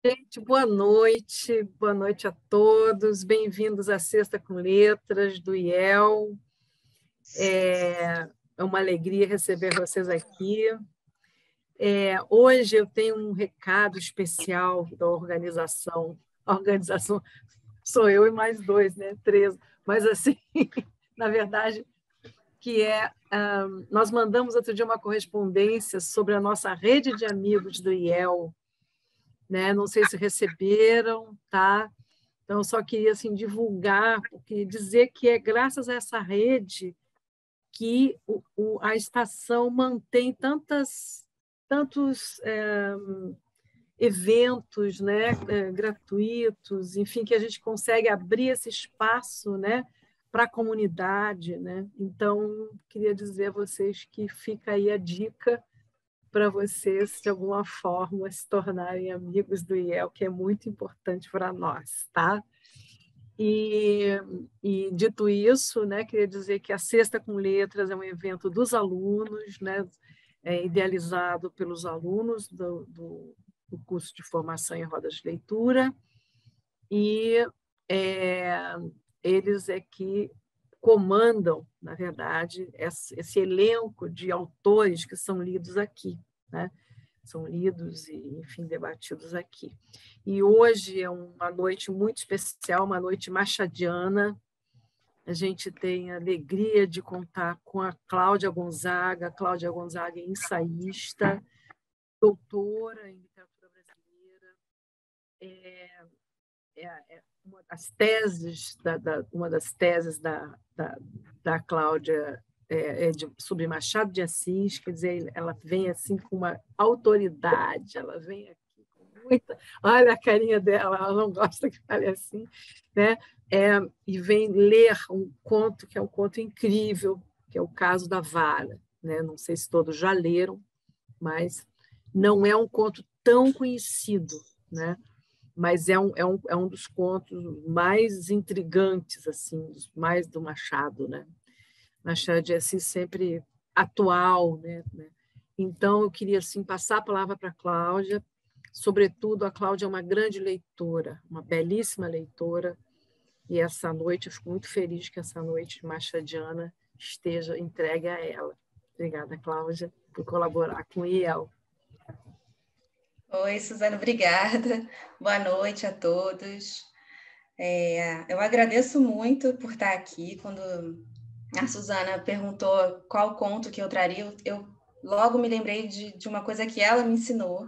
Gente, boa noite a todos, bem-vindos à Sexta com Letras do IEL. É uma alegria receber vocês aqui. Hoje eu tenho um recado especial da organização. A organização sou eu e mais dois, né? 3. Mas assim, na verdade, nós mandamos outro dia uma correspondência sobre a nossa rede de amigos do IEL, né? Não sei se receberam, tá? Então, eu só queria assim, divulgar, porque dizer que é graças a essa rede que a estação mantém tantos eventos, né, gratuitos, enfim, que a gente consegue abrir esse espaço, né, para a comunidade, né? Então, queria dizer a vocês que fica aí a dica para vocês, de alguma forma, se tornarem amigos do IEL, que é muito importante para nós, tá? E dito isso, né, queria dizer que a Sexta com Letras é um evento dos alunos, né, idealizado pelos alunos do curso de formação em rodas de leitura, e eles é que comandam, na verdade, esse elenco de autores que são lidos aqui, né? São lidos e, enfim, debatidos aqui. E hoje é uma noite muito especial, uma noite machadiana. A gente tem a alegria de contar com a Cláudia Gonzaga. Cláudia Gonzaga é ensaísta, doutora em literatura brasileira. Uma das teses da Cláudia sobre Machado de Assis, quer dizer, ela vem assim com uma autoridade, ela vem aqui com muita... Olha a carinha dela, ela não gosta que fale assim, né? E vem ler um conto que é um conto incrível, que é o Caso da Vara, né? Não sei se todos já leram, mas não é um conto tão conhecido, né? Mas é um dos contos mais intrigantes, assim, mais do Machado, né? Machado de Assis sempre atual, né? Então, eu queria assim, passar a palavra para a Cláudia. Sobretudo, a Cláudia é uma grande leitora, uma belíssima leitora, e essa noite, eu fico muito feliz que essa noite machadiana esteja entregue a ela. Obrigada, Cláudia, por colaborar com o IEL. Oi, Suzana, obrigada. Boa noite a todos. Eu agradeço muito por estar aqui. Quando a Suzana perguntou qual conto que eu traria, eu logo me lembrei de uma coisa que ela me ensinou,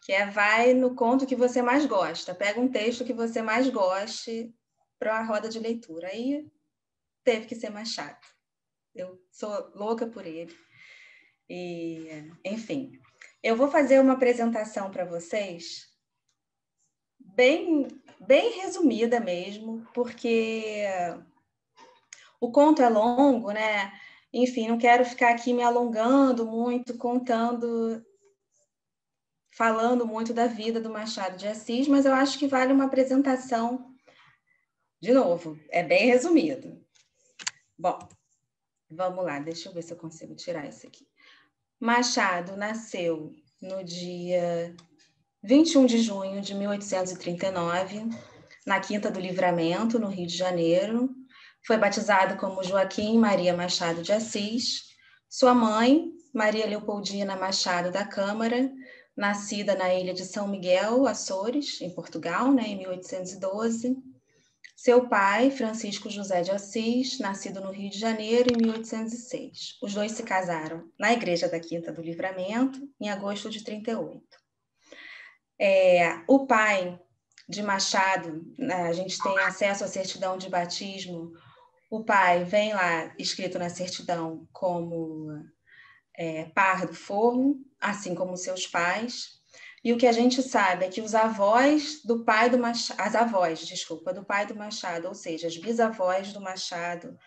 que vai no conto que você mais gosta. Pega um texto que você mais goste para a roda de leitura. Aí teve que ser Machado. Eu sou louca por ele. Enfim, eu vou fazer uma apresentação para vocês bem resumida mesmo, porque o conto é longo, né? Enfim, não quero ficar aqui me alongando muito, falando muito da vida do Machado de Assis, mas eu acho que vale uma apresentação. De novo, é bem resumido. Bom, vamos lá, deixa eu ver se eu consigo tirar isso aqui. Machado nasceu no dia 21 de junho de 1839, na Quinta do Livramento, no Rio de Janeiro. Foi batizado como Joaquim Maria Machado de Assis. Sua mãe, Maria Leopoldina Machado da Câmara, nascida na ilha de São Miguel, Açores, em Portugal, né, em 1812. Seu pai, Francisco José de Assis, nascido no Rio de Janeiro, em 1806. Os dois se casaram na Igreja da Quinta do Livramento, em agosto de 38. O pai de Machado, a gente tem acesso à certidão de batismo. O pai vem lá escrito na certidão como Pardo Forro, assim como seus pais. E o que a gente sabe é que os avós do pai do Machado, as avós, desculpa, do pai do Machado, ou seja, as bisavós do Machado,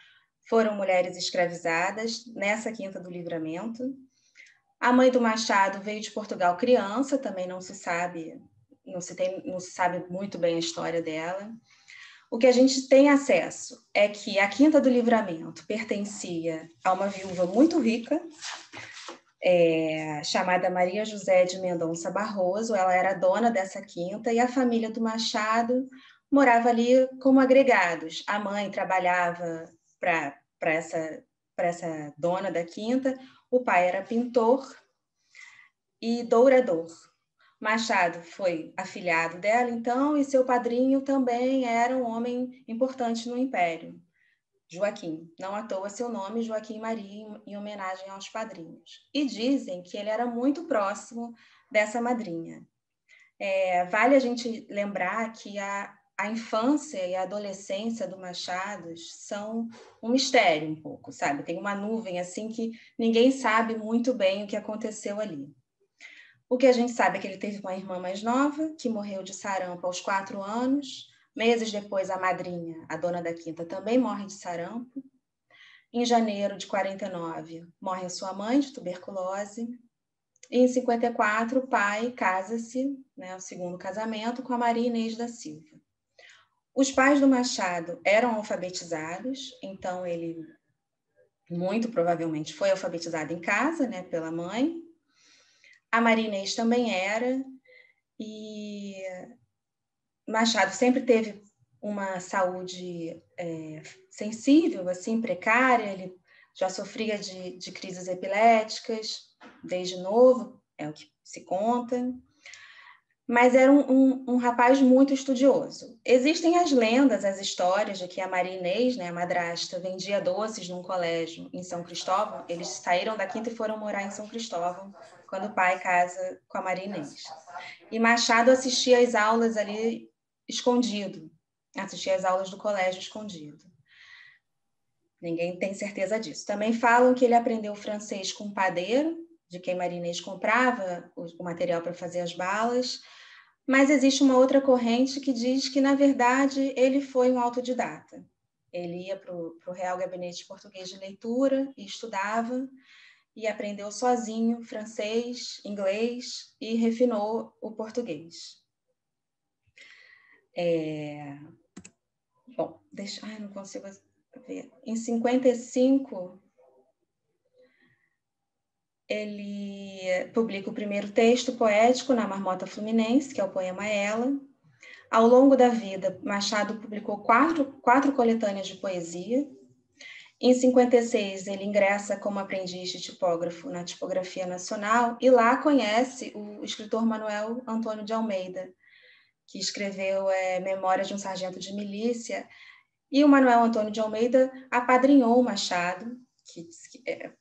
foram mulheres escravizadas nessa Quinta do Livramento. A mãe do Machado veio de Portugal criança, também não se sabe muito bem a história dela. O que a gente tem acesso é que a Quinta do Livramento pertencia a uma viúva muito rica, chamada Maria José de Mendonça Barroso. Ela era dona dessa quinta e a família do Machado morava ali como agregados. A mãe trabalhava para essa dona da quinta, o pai era pintor e dourador. Machado foi afilhado dela, então, e seu padrinho também era um homem importante no Império, Joaquim. Não à toa seu nome, Joaquim Maria, em homenagem aos padrinhos. E dizem que ele era muito próximo dessa madrinha. Vale a gente lembrar que a infância e a adolescência do Machado são um mistério um pouco, sabe? Tem uma nuvem assim que ninguém sabe muito bem o que aconteceu ali. O que a gente sabe é que ele teve uma irmã mais nova, que morreu de sarampo aos 4 anos. Meses depois, a madrinha, a dona da quinta, também morre de sarampo. Em janeiro de 49, morre a sua mãe de tuberculose. E em 54, o pai casa-se, né, o segundo casamento, com a Maria Inês da Silva. Os pais do Machado eram alfabetizados, então ele muito provavelmente foi alfabetizado em casa, né, pela mãe. A Maria Inês também era, e Machado sempre teve uma saúde sensível, assim, precária. Ele já sofria de crises epiléticas desde novo, é o que se conta. Mas era um rapaz muito estudioso. Existem as lendas, as histórias de que a Maria Inês, né, a madrasta, vendia doces num colégio em São Cristóvão. Eles saíram da quinta e foram morar em São Cristóvão, quando o pai casa com a Maria Inês. E Machado assistia às aulas ali escondido, assistia às aulas do colégio escondido. Ninguém tem certeza disso. Também falam que ele aprendeu francês com um padeiro, de quem Maria Inês comprava o material para fazer as balas, mas existe uma outra corrente que diz que, na verdade, ele foi um autodidata. Ele ia para o Real Gabinete de Português de Leitura e estudava, e aprendeu sozinho francês, inglês e refinou o português. Bom, não consigo ver. Em 55, ele publica o primeiro texto poético na Marmota Fluminense, que é o poema Ela. Ao longo da vida, Machado publicou quatro coletâneas de poesia. Em 56, ele ingressa como aprendiz de tipógrafo na Tipografia Nacional e lá conhece o escritor Manuel Antônio de Almeida, que escreveu Memórias de um Sargento de Milícia. E o Manuel Antônio de Almeida apadrinhou o Machado, que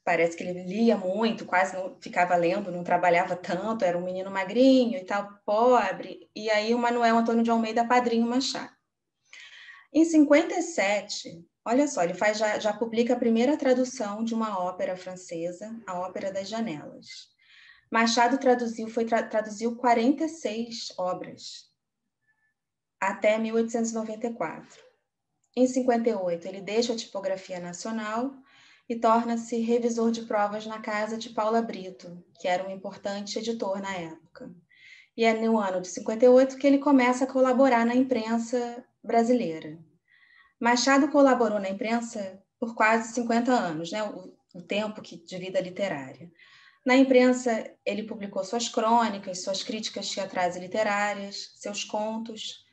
parece que ele lia muito, quase não ficava lendo, não trabalhava tanto, era um menino magrinho e tal, pobre. E aí o Manuel Antônio de Almeida apadrinha o Machado. Em 57, olha só, ele já publica a primeira tradução de uma ópera francesa, a Ópera das Janelas. Machado traduziu 46 obras, até 1894. Em 58, ele deixa a Tipografia Nacional e torna-se revisor de provas na casa de Paula Brito, que era um importante editor na época. E é no ano de 58 que ele começa a colaborar na imprensa brasileira. Machado colaborou na imprensa por quase 50 anos, né? O tempo de vida literária. Na imprensa, ele publicou suas crônicas, suas críticas teatrais e literárias, seus contos,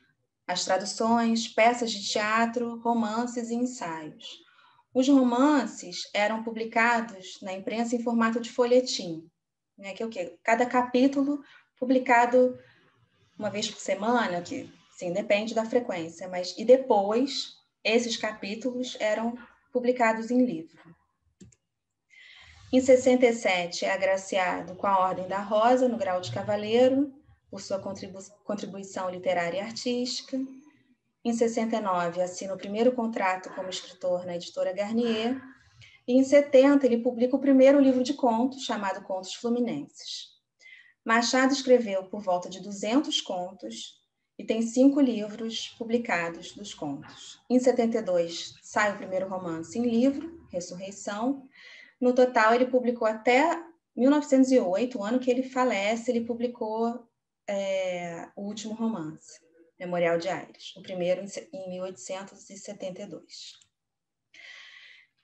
as traduções, peças de teatro, romances e ensaios. Os romances eram publicados na imprensa em formato de folhetim, né, que é o quê? Cada capítulo publicado uma vez por semana, que sim, depende da frequência, e depois esses capítulos eram publicados em livro. Em 67 é agraciado com a Ordem da Rosa, no grau de cavaleiro, por sua contribuição literária e artística. Em 69, assina o primeiro contrato como escritor na editora Garnier. E em 70, ele publica o primeiro livro de contos, chamado Contos Fluminenses. Machado escreveu por volta de 200 contos e tem 5 livros publicados dos contos. Em 72, sai o primeiro romance em livro, Ressurreição. No total, ele publicou até 1908, o ano que ele falece, ele publicou o último romance, Memorial de Aires, o primeiro em 1872.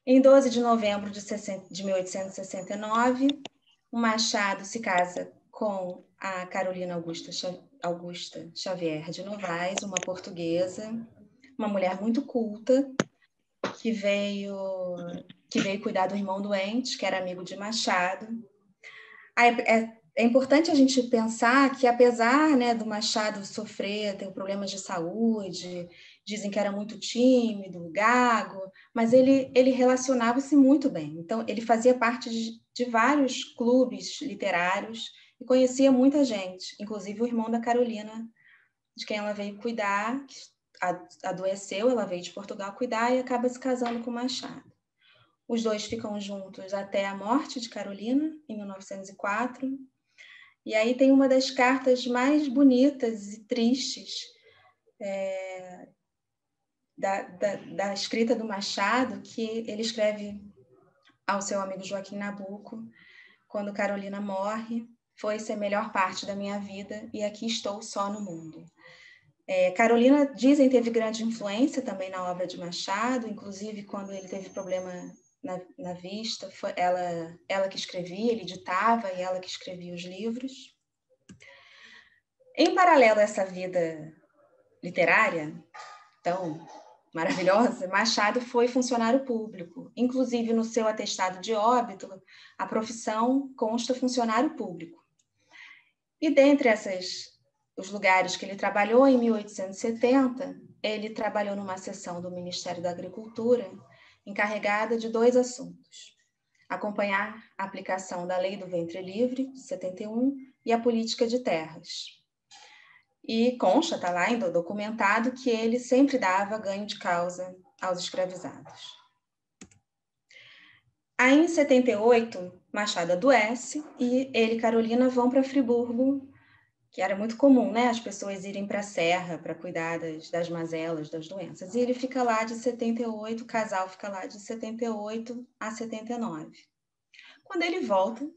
Em 12 de novembro de 1869, o Machado se casa com a Carolina Augusta Xavier de Novaes, uma portuguesa, uma mulher muito culta, que veio cuidar do irmão doente, que era amigo de Machado. É importante a gente pensar que, apesar, né, do Machado sofrer, ter problemas de saúde, dizem que era muito tímido, gago, mas ele relacionava-se muito bem. Então, ele fazia parte de vários clubes literários e conhecia muita gente, inclusive o irmão da Carolina, de quem ela veio cuidar, que adoeceu, ela veio de Portugal cuidar e acaba se casando com Machado. Os dois ficam juntos até a morte de Carolina, em 1904. E aí tem uma das cartas mais bonitas e tristes da escrita do Machado, que ele escreve ao seu amigo Joaquim Nabuco, quando Carolina morre: foi-se a melhor parte da minha vida e aqui estou só no mundo. Carolina, dizem, teve grande influência também na obra de Machado, inclusive quando ele teve problema na vista, foi ela que escrevia, ele ditava e ela que escrevia os livros. Em paralelo a essa vida literária tão maravilhosa, Machado foi funcionário público. Inclusive, no seu atestado de óbito, a profissão consta funcionário público. E dentre os lugares que ele trabalhou, em 1870, ele trabalhou numa seção do Ministério da Agricultura, encarregada de 2 assuntos: acompanhar a aplicação da Lei do Ventre Livre, de 71, e a política de terras. E consta, está lá ainda documentado, que ele sempre dava ganho de causa aos escravizados. Aí, em 78, Machado adoece e ele e Carolina vão para Friburgo, que era muito comum, né, as pessoas irem para a serra para cuidar das mazelas, das doenças. E ele fica lá de 78, o casal fica lá de 78 a 79. Quando ele volta,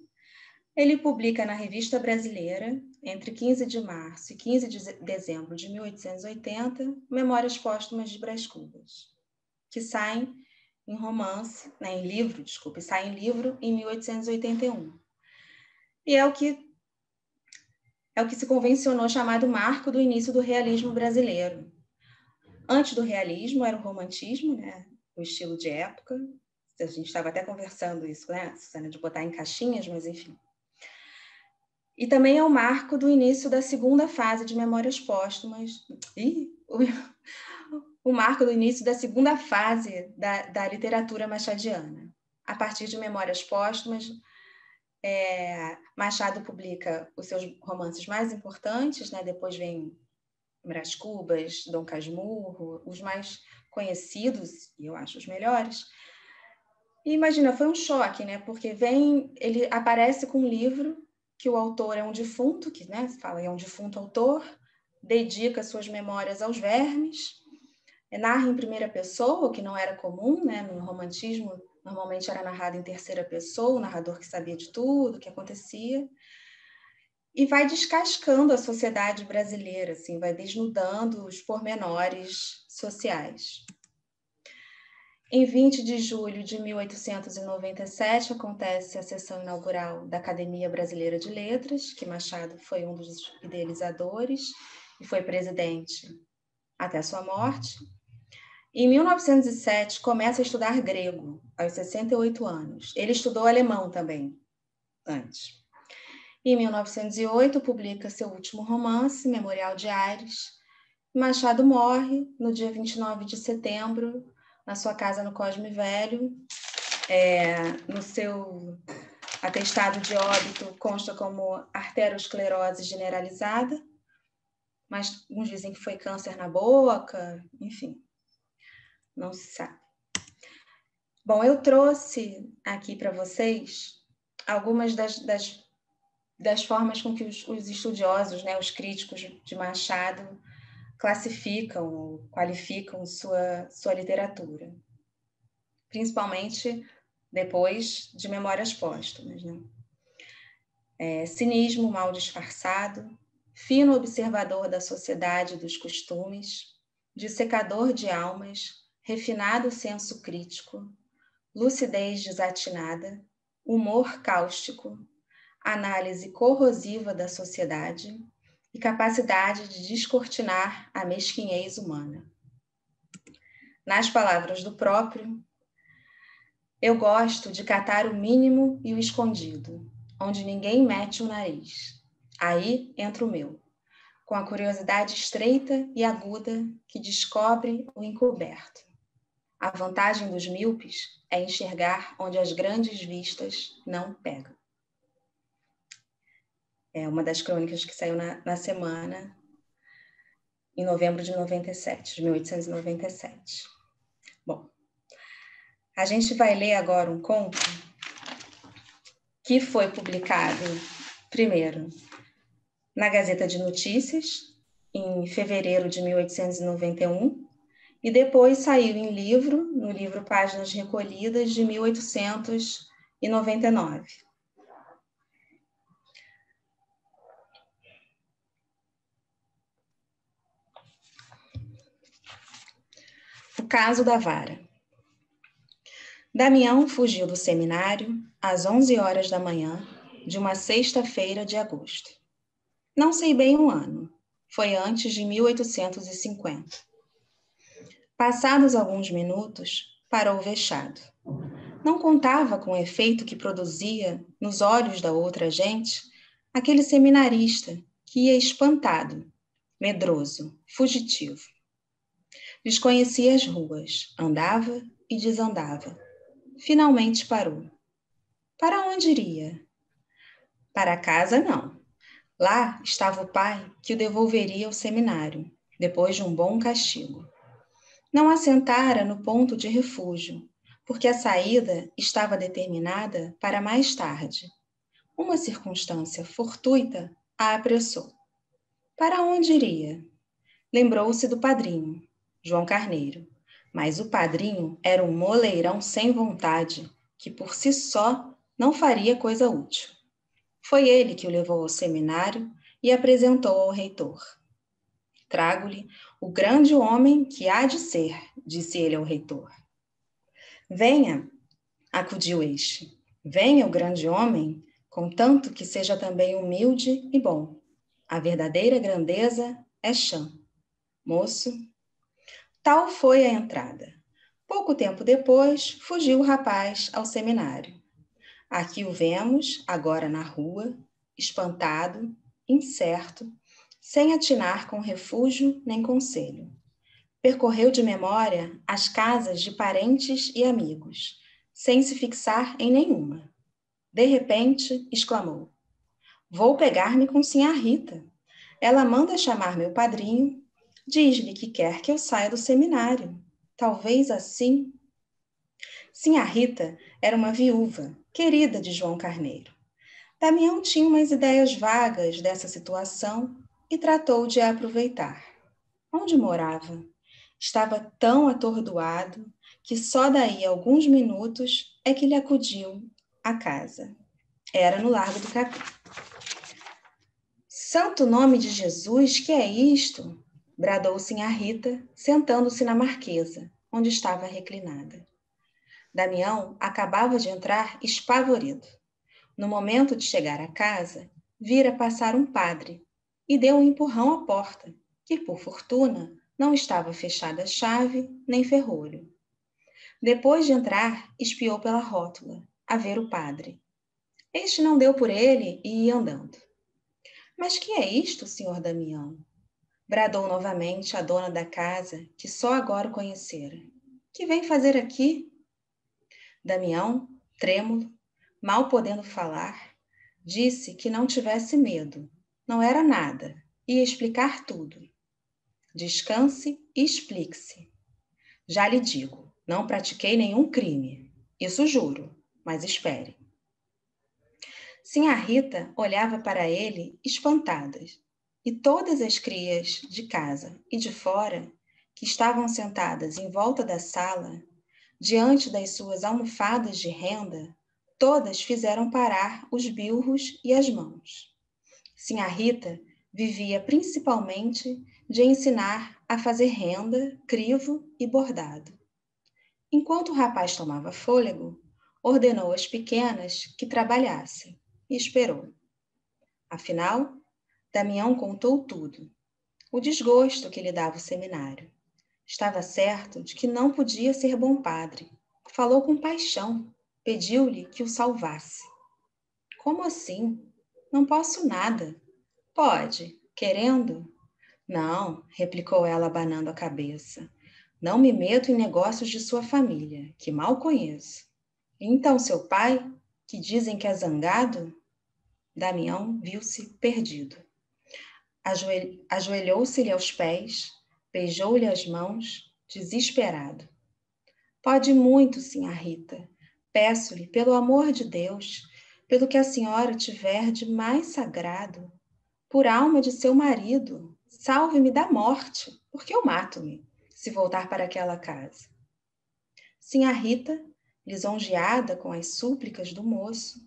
ele publica na Revista Brasileira, entre 15 de março e 15 de dezembro de 1880, Memórias Póstumas de Brás Cubas, que saem em romance, né, em livro, desculpe, sai em livro em 1881. E é o que se convencionou chamado marco do início do realismo brasileiro. Antes do realismo era o romantismo, né, o estilo de época. A gente estava até conversando isso, né, Susana, de botar em caixinhas, mas enfim. E também é o marco do início da segunda fase de Memórias Póstumas. O marco do início da segunda fase da literatura machadiana. A partir de Memórias Póstumas, Machado publica os seus romances mais importantes, né? Depois vem Brás Cubas, Dom Casmurro, os mais conhecidos, e eu acho os melhores. E imagina, foi um choque, né? Porque ele aparece com um livro que o autor é um defunto, que, né, fala, é um defunto autor, dedica suas memórias aos vermes, narra em primeira pessoa, o que não era comum, né? No romantismo, normalmente era narrado em terceira pessoa, o narrador que sabia de tudo, o que acontecia, e vai descascando a sociedade brasileira, assim, vai desnudando os pormenores sociais. Em 20 de julho de 1897, acontece a sessão inaugural da Academia Brasileira de Letras, que Machado foi um dos idealizadores e foi presidente até sua morte. Em 1907, começa a estudar grego, aos 68 anos. Ele estudou alemão também, antes. Em 1908, publica seu último romance, Memorial de Aires. Machado morre no dia 29 de setembro, na sua casa no Cosme Velho. No seu atestado de óbito consta como arteriosclerose generalizada, mas uns dizem que foi câncer na boca, enfim, não se sabe. Bom, eu trouxe aqui para vocês algumas das formas com que os estudiosos, né, os críticos de Machado, classificam, qualificam sua literatura, principalmente depois de Memórias Póstumas, né? Cinismo mal disfarçado, fino observador da sociedade e dos costumes, dissecador de almas, refinado senso crítico, lucidez desatinada, humor cáustico, análise corrosiva da sociedade e capacidade de descortinar a mesquinhez humana. Nas palavras do próprio, eu gosto de catar o mínimo e o escondido, onde ninguém mete o nariz. Aí entra o meu, com a curiosidade estreita e aguda que descobre o encoberto. A vantagem dos míopes é enxergar onde as grandes vistas não pegam. É uma das crônicas que saiu na semana, em novembro de 1897. Bom, a gente vai ler agora um conto que foi publicado, primeiro, na Gazeta de Notícias, em fevereiro de 1891, e depois saiu em livro, no livro Páginas Recolhidas, de 1899. O caso da vara. Damião fugiu do seminário às 11 horas da manhã de uma sexta-feira de agosto. Não sei bem o ano, foi antes de 1850. Passados alguns minutos, parou vexado. Não contava com o efeito que produzia nos olhos da outra gente aquele seminarista que ia espantado, medroso, fugitivo. Desconhecia as ruas, andava e desandava. Finalmente parou. Para onde iria? Para casa, não. Lá estava o pai que o devolveria ao seminário, depois de um bom castigo. Não assentara no ponto de refúgio, porque a saída estava determinada para mais tarde. Uma circunstância fortuita a apressou. Para onde iria? Lembrou-se do padrinho, João Carneiro, mas o padrinho era um moleirão sem vontade, que por si só não faria coisa útil. Foi ele que o levou ao seminário e apresentou ao reitor. Trago-lhe o grande homem que há de ser, disse ele ao reitor. Venha, acudiu este. Venha o grande homem, contanto que seja também humilde e bom. A verdadeira grandeza é chã. Moço, tal foi a entrada. Pouco tempo depois, fugiu o rapaz ao seminário. Aqui o vemos, agora na rua, espantado, incerto, sem atinar com refúgio nem conselho. Percorreu de memória as casas de parentes e amigos, sem se fixar em nenhuma. De repente, exclamou: Vou pegar-me com sinhá Rita. Ela manda chamar meu padrinho, diz-lhe que quer que eu saia do seminário. Talvez assim... Sinhá Rita era uma viúva, querida de João Carneiro. Damião tinha umas ideias vagas dessa situação e tratou de a aproveitar. Onde morava? Estava tão atordoado que só daí a alguns minutos é que lhe acudiu à casa. Era no Largo do Capim. Santo nome de Jesus, que é isto? Bradou sinhá Rita, sentando-se na marquesa, onde estava reclinada. Damião acabava de entrar espavorido. No momento de chegar à casa, vira passar um padre e deu um empurrão à porta, que, por fortuna, não estava fechada a chave nem ferrolho. Depois de entrar, espiou pela rótula, a ver o padre. Este não deu por ele e ia andando. Mas que é isto, senhor Damião? Bradou novamente a dona da casa, que só agora o conhecera. Que vem fazer aqui? Damião, trêmulo, mal podendo falar, disse que não tivesse medo, não era nada, ia explicar tudo. Descanse e explique-se. Já lhe digo, não pratiquei nenhum crime, isso juro, mas espere. Sinhá Rita olhava para ele espantadas, e todas as crias de casa e de fora, que estavam sentadas em volta da sala, diante das suas almofadas de renda, todas fizeram parar os bilros e as mãos. Sinhá Rita vivia principalmente de ensinar a fazer renda, crivo e bordado. Enquanto o rapaz tomava fôlego, ordenou às pequenas que trabalhassem. e esperou. Afinal, Damião contou tudo. O desgosto que lhe dava o seminário. Estava certo de que não podia ser bom padre. Falou com paixão. Pediu-lhe que o salvasse. Como assim? Não posso nada. Pode, querendo. Não, replicou ela abanando a cabeça. Não me meto em negócios de sua família, que mal conheço. Então seu pai, que dizem que é zangado? Damião viu-se perdido. Ajoelhou-se-lhe aos pés, beijou-lhe as mãos, desesperado. Pode muito, sinhá Rita. Peço-lhe, pelo amor de Deus, pelo que a senhora tiver de mais sagrado, por alma de seu marido, salve-me da morte, porque eu mato-me, se voltar para aquela casa. Sinhá Rita, lisonjeada com as súplicas do moço,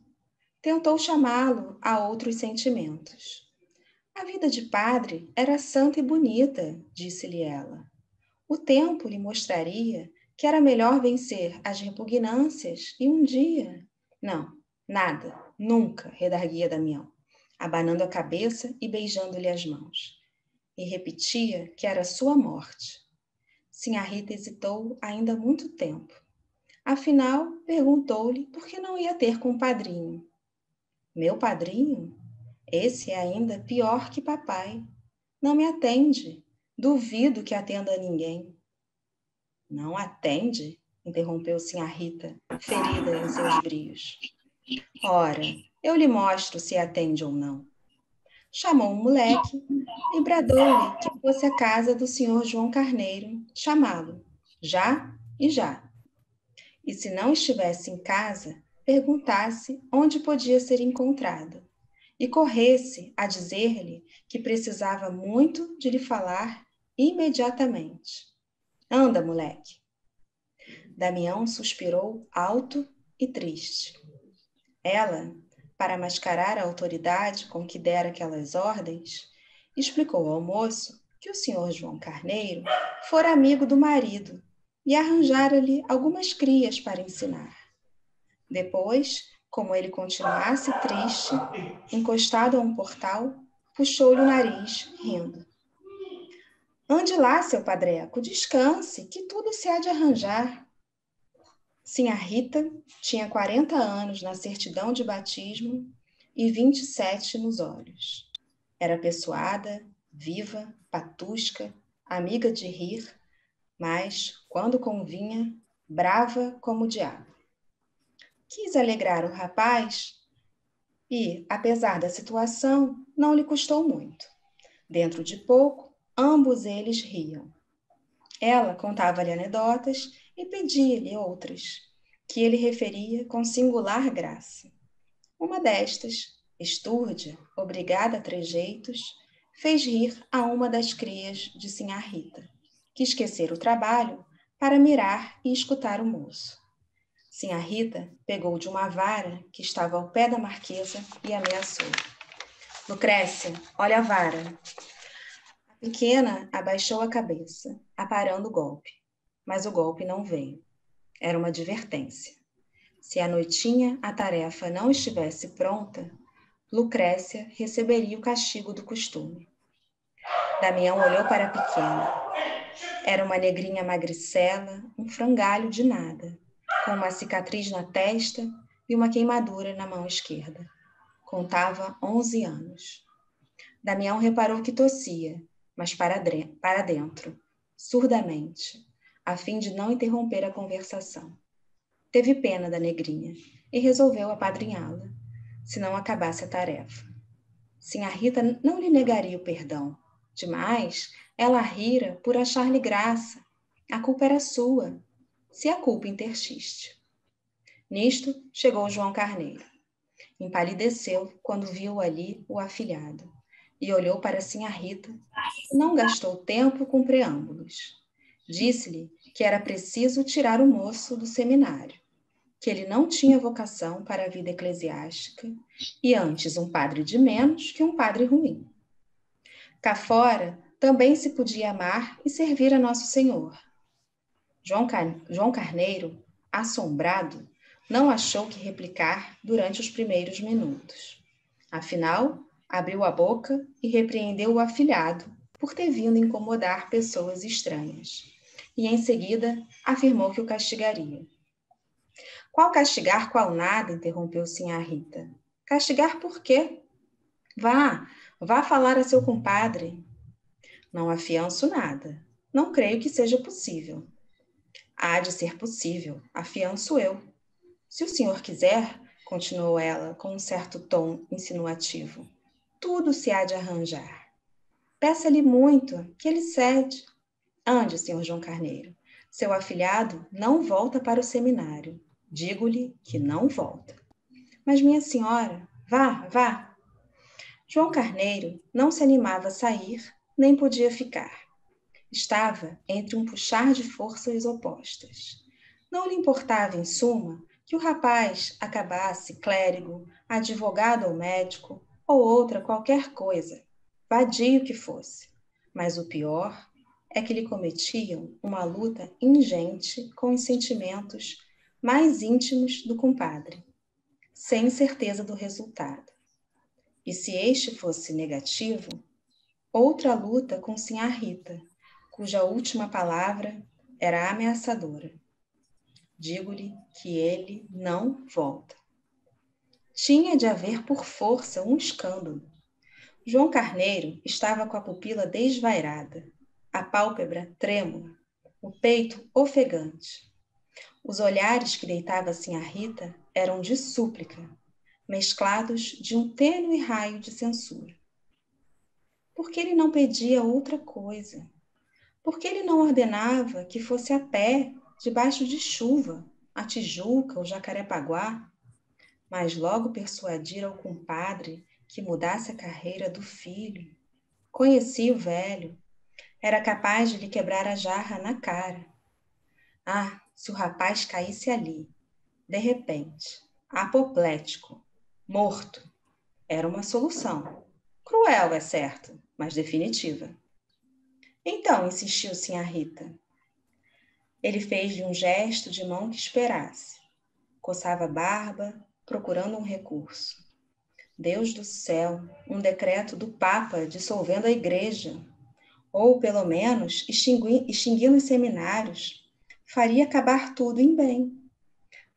tentou chamá-lo a outros sentimentos. A vida de padre era santa e bonita, disse-lhe ela. O tempo lhe mostraria que era melhor vencer as repugnâncias e um dia... Não, nada, nunca, redarguia Damião, abanando a cabeça e beijando-lhe as mãos. E repetia que era sua morte. Sinhá Rita hesitou ainda muito tempo. Afinal, perguntou-lhe por que não ia ter com o padrinho. Meu padrinho? Esse é ainda pior que papai. Não me atende. Duvido que atenda a ninguém. Não atende? Interrompeu sinhá Rita, ferida em seus brios. Ora, eu lhe mostro se atende ou não. Chamou um moleque e bradou-lhe que fosse à casa do senhor João Carneiro chamá-lo, já e já. E se não estivesse em casa, perguntasse onde podia ser encontrado. E corresse a dizer-lhe que precisava muito de lhe falar imediatamente. Anda, moleque. Damião suspirou alto e triste. Ela, para mascarar a autoridade com que dera aquelas ordens, explicou ao moço que o senhor João Carneiro fora amigo do marido e arranjara-lhe algumas crias para ensinar. Depois, como ele continuasse triste, encostado a um portal, puxou-lhe o nariz, rindo. Ande lá, seu padreco, descanse, que tudo se há de arranjar. Sinhá Rita tinha 40 anos na certidão de batismo e 27 nos olhos. Era apessoada, viva, patusca, amiga de rir, mas, quando convinha, brava como o diabo. Quis alegrar o rapaz e, apesar da situação, não lhe custou muito. Dentro de pouco, ambos eles riam. Ela contava-lhe anedotas e pedia-lhe outras, que ele referia com singular graça. Uma destas, estúrdia, obrigada a trejeitos, fez rir a uma das crias de sinhá Rita, que esquecera o trabalho para mirar e escutar o moço. Sinhá Rita pegou de uma vara que estava ao pé da marquesa e ameaçou. Lucrécia, olha a vara. A pequena abaixou a cabeça, aparando o golpe. Mas o golpe não veio. Era uma advertência. Se à noitinha a tarefa não estivesse pronta, Lucrécia receberia o castigo do costume. Damião olhou para a pequena. Era uma negrinha magricela, um frangalho de nada, com uma cicatriz na testa e uma queimadura na mão esquerda. Contava 11 anos. Damião reparou que tossia, mas para dentro, surdamente, a fim de não interromper a conversação. Teve pena da negrinha e resolveu apadrinhá-la, se não acabasse a tarefa. Sinhá Rita não lhe negaria o perdão. Demais, ela rira por achar-lhe graça. A culpa era sua, se a culpa interstiste. Nisto, chegou João Carneiro. Empalideceu quando viu ali o afilhado e olhou para sinhá Rita e não gastou tempo com preâmbulos. Disse-lhe que era preciso tirar o moço do seminário, que ele não tinha vocação para a vida eclesiástica e antes um padre de menos que um padre ruim. Cá fora também se podia amar e servir a Nosso Senhor. João Carneiro, assombrado, não achou que replicar durante os primeiros minutos. Afinal, abriu a boca e repreendeu o afilhado por ter vindo incomodar pessoas estranhas. E, em seguida, afirmou que o castigaria. Qual castigar, qual nada, interrompeu Sinhá Rita. Castigar por quê? Vá falar a seu compadre. Não afianço nada. Não creio que seja possível. Há de ser possível, afianço eu. Se o senhor quiser, continuou ela com um certo tom insinuativo, tudo se há de arranjar. Peça-lhe muito, que ele cede. Ande, senhor João Carneiro. Seu afilhado não volta para o seminário. Digo-lhe que não volta. Mas, minha senhora, vá. João Carneiro não se animava a sair, nem podia ficar. Estava entre um puxar de forças opostas. Não lhe importava, em suma, que o rapaz acabasse clérigo, advogado ou médico, ou outra qualquer coisa, vadio que fosse. Mas o pior é que lhe cometiam uma luta ingente com os sentimentos mais íntimos do compadre, sem certeza do resultado. E se este fosse negativo, outra luta com Sinhá Rita, cuja última palavra era ameaçadora. Digo-lhe que ele não volta. Tinha de haver por força um escândalo. João Carneiro estava com a pupila desvairada, a pálpebra trêmula, o peito ofegante. Os olhares que deitava Sinhá Rita eram de súplica, mesclados de um tênue raio de censura. Por que ele não pedia outra coisa? Por que ele não ordenava que fosse a pé, debaixo de chuva, a Tijuca ou Jacarepaguá? Mas logo persuadira o compadre que mudasse a carreira do filho. Conhecia o velho. Era capaz de lhe quebrar a jarra na cara. Ah, se o rapaz caísse ali, de repente, apoplético, morto, era uma solução. Cruel, é certo, mas definitiva. Então, insistiu Sinhá Rita. Ele fez-lhe um gesto de mão que esperasse. Coçava a barba, procurando um recurso. Deus do céu, um decreto do Papa dissolvendo a igreja, ou, pelo menos, extinguindo os seminários, faria acabar tudo em bem.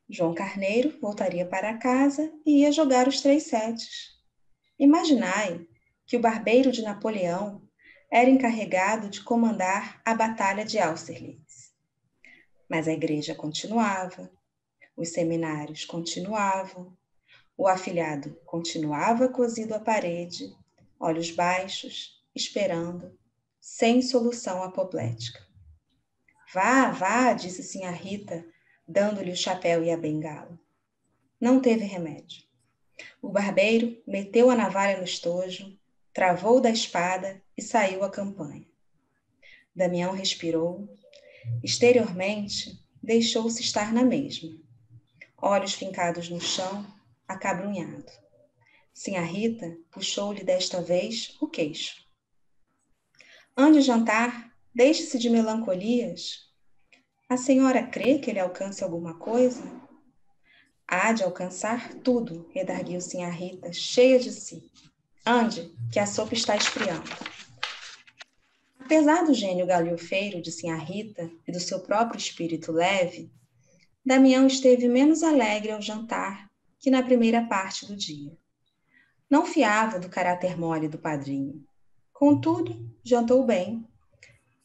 João Carneiro voltaria para casa e ia jogar os 3 setes. Imaginai que o barbeiro de Napoleão era encarregado de comandar a Batalha de Austerlitz. Mas a igreja continuava, os seminários continuavam, o afilhado continuava cosido à parede, olhos baixos, esperando, sem solução apoplética. Vá, disse Sinhá Rita, dando-lhe o chapéu e a bengala. Não teve remédio. O barbeiro meteu a navalha no estojo, travou da espada e saiu à campanha. Damião respirou. Exteriormente, deixou-se estar na mesma. Olhos fincados no chão, acabrunhado. Sinhá Rita puxou-lhe desta vez o queixo. Ande jantar, deixe-se de melancolias. A senhora crê que ele alcance alguma coisa? Há de alcançar tudo, redarguiu Sinhá Rita, cheia de si. Ande, que a sopa está esfriando. Apesar do gênio galhofeiro de Sinhá Rita e do seu próprio espírito leve, Damião esteve menos alegre ao jantar que na primeira parte do dia. Não fiava do caráter mole do padrinho. Contudo, jantou bem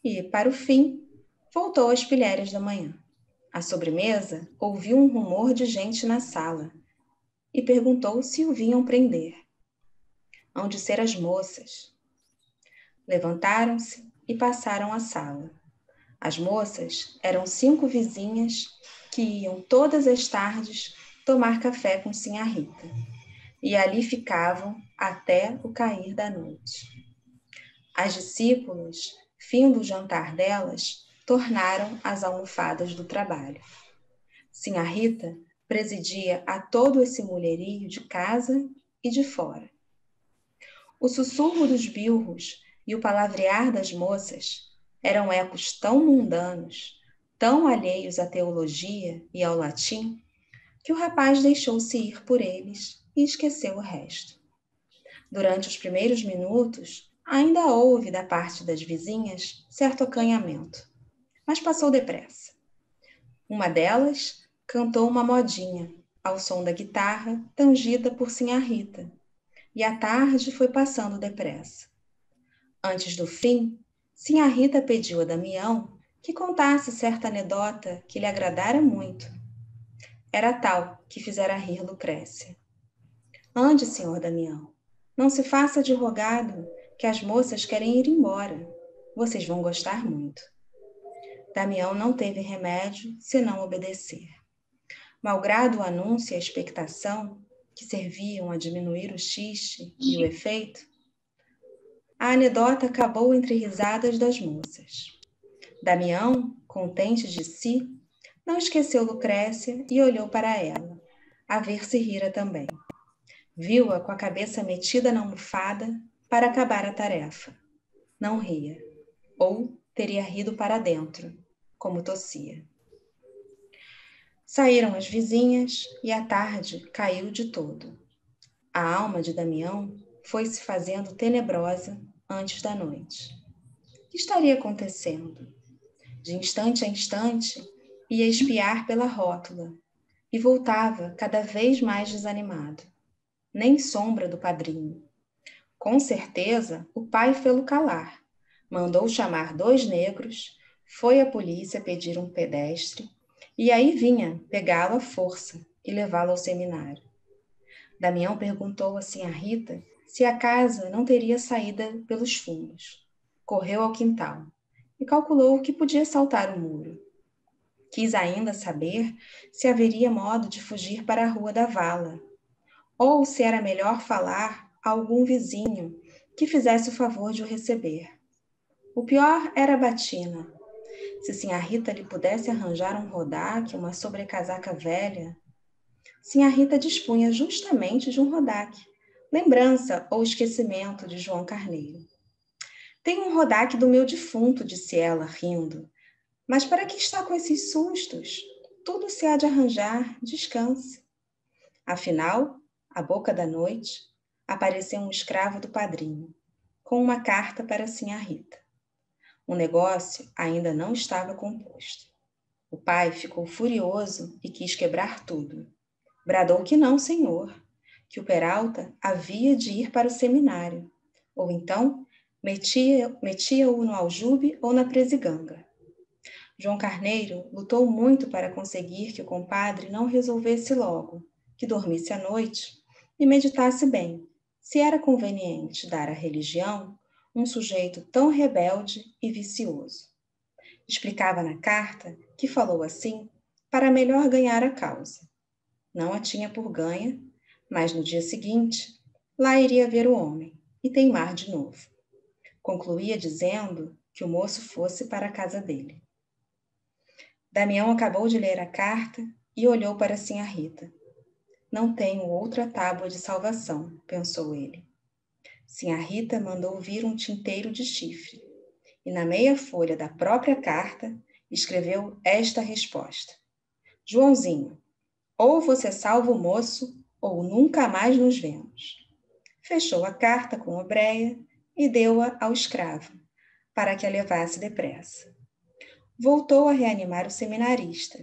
e, para o fim, voltou às pilhérias da manhã. À sobremesa, ouviu um rumor de gente na sala e perguntou se o vinham prender. Hão de ser as moças. Levantaram-se e passaram a sala. As moças eram 5 vizinhas que iam todas as tardes tomar café com Sinhá Rita, e ali ficavam até o cair da noite. As discípulas, fim do jantar delas, tornaram as almofadas do trabalho. Sinhá Rita presidia a todo esse mulherio de casa e de fora. O sussurro dos bilros e o palavrear das moças eram ecos tão mundanos, tão alheios à teologia e ao latim, que o rapaz deixou-se ir por eles e esqueceu o resto. Durante os primeiros minutos, ainda houve da parte das vizinhas certo acanhamento, mas passou depressa. Uma delas cantou uma modinha, ao som da guitarra tangida por Sinhá Rita, e a tarde foi passando depressa. Antes do fim, Sinhá Rita pediu a Damião que contasse certa anedota que lhe agradara muito. Era tal que fizera rir Lucrécia. Ande, senhor Damião, não se faça de rogado, que as moças querem ir embora. Vocês vão gostar muito. Damião não teve remédio senão obedecer. Malgrado o anúncio e a expectação, que serviam a diminuir o xiste e o efeito, a anedota acabou entre risadas das moças. Damião, contente de si, não esqueceu Lucrécia e olhou para ela, a ver se rira também. Viu-a com a cabeça metida na almofada para acabar a tarefa. Não ria, ou teria rido para dentro, como tossia. Saíram as vizinhas e a tarde caiu de todo. A alma de Damião foi se fazendo tenebrosa antes da noite. O que estaria acontecendo? De instante a instante, ia espiar pela rótula e voltava cada vez mais desanimado. Nem sombra do padrinho. Com certeza, o pai fê-lo calar. Mandou chamar 2 negros, foi à polícia pedir um pedestre, e aí vinha pegá-lo à força e levá-lo ao seminário. Damião perguntou assim a Rita se a casa não teria saída pelos fundos. Correu ao quintal e calculou que podia saltar o muro. Quis ainda saber se haveria modo de fugir para a Rua da Vala, ou se era melhor falar a algum vizinho que fizesse o favor de o receber. O pior era a batina. Se Sinhá Rita lhe pudesse arranjar um rodaque, uma sobrecasaca velha. Sinhá Rita dispunha justamente de um rodaque, lembrança ou esquecimento de João Carneiro. Tem um rodaque do meu defunto, disse ela, rindo. Mas para que está com esses sustos? Tudo se há de arranjar, descanse. Afinal, à boca da noite, apareceu um escravo do padrinho, com uma carta para Sinhá Rita. O negócio ainda não estava composto. O pai ficou furioso e quis quebrar tudo. Bradou que não, senhor, que o Peralta havia de ir para o seminário, ou então metia-o no aljube ou na presiganga. João Carneiro lutou muito para conseguir que o compadre não resolvesse logo, que dormisse à noite e meditasse bem, se era conveniente dar à religião um sujeito tão rebelde e vicioso. Explicava na carta que falou assim para melhor ganhar a causa. Não a tinha por ganha, mas no dia seguinte, lá iria ver o homem e teimar de novo. Concluía dizendo que o moço fosse para a casa dele. Damião acabou de ler a carta e olhou para Sinhá Rita. Não tenho outra tábua de salvação, pensou ele. Sinhá Rita mandou vir um tinteiro de chifre e na meia folha da própria carta escreveu esta resposta. Joãozinho, ou você salva o moço ou nunca mais nos vemos. Fechou a carta com obreia e deu-a ao escravo, para que a levasse depressa. Voltou a reanimar o seminarista,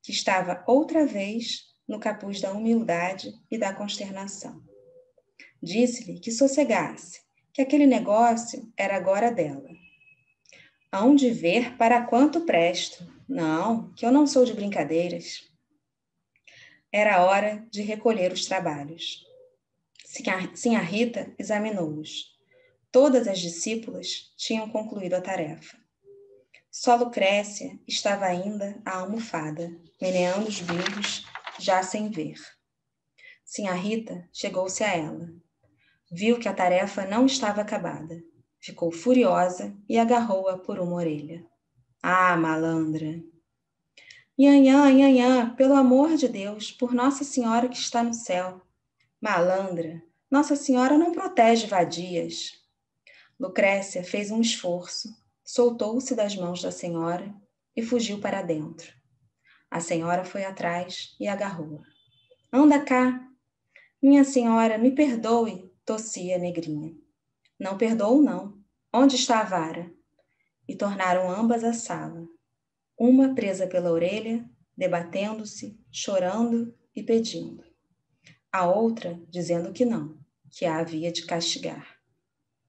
que estava outra vez no capuz da humildade e da consternação. Disse-lhe que sossegasse, que aquele negócio era agora dela. Hão de ver para quanto presto. Não, que eu não sou de brincadeiras. Era hora de recolher os trabalhos. Sinhá Rita examinou-os. Todas as discípulas tinham concluído a tarefa. Só Lucrécia estava ainda à almofada, meneando os bilhos, já sem ver. Sinhá Rita chegou-se a ela. Viu que a tarefa não estava acabada. Ficou furiosa e agarrou-a por uma orelha. Ah, malandra! Nhanhã, nhanhã, pelo amor de Deus, por Nossa Senhora que está no céu. Malandra, Nossa Senhora não protege vadias. Lucrécia fez um esforço, soltou-se das mãos da senhora e fugiu para dentro. A senhora foi atrás e agarrou-a. Anda cá. Minha senhora, me perdoe, tossia a negrinha. Não perdoo, não. Onde está a vara? E tornaram ambas à sala. Uma presa pela orelha, debatendo-se, chorando e pedindo. A outra dizendo que não, que a havia de castigar.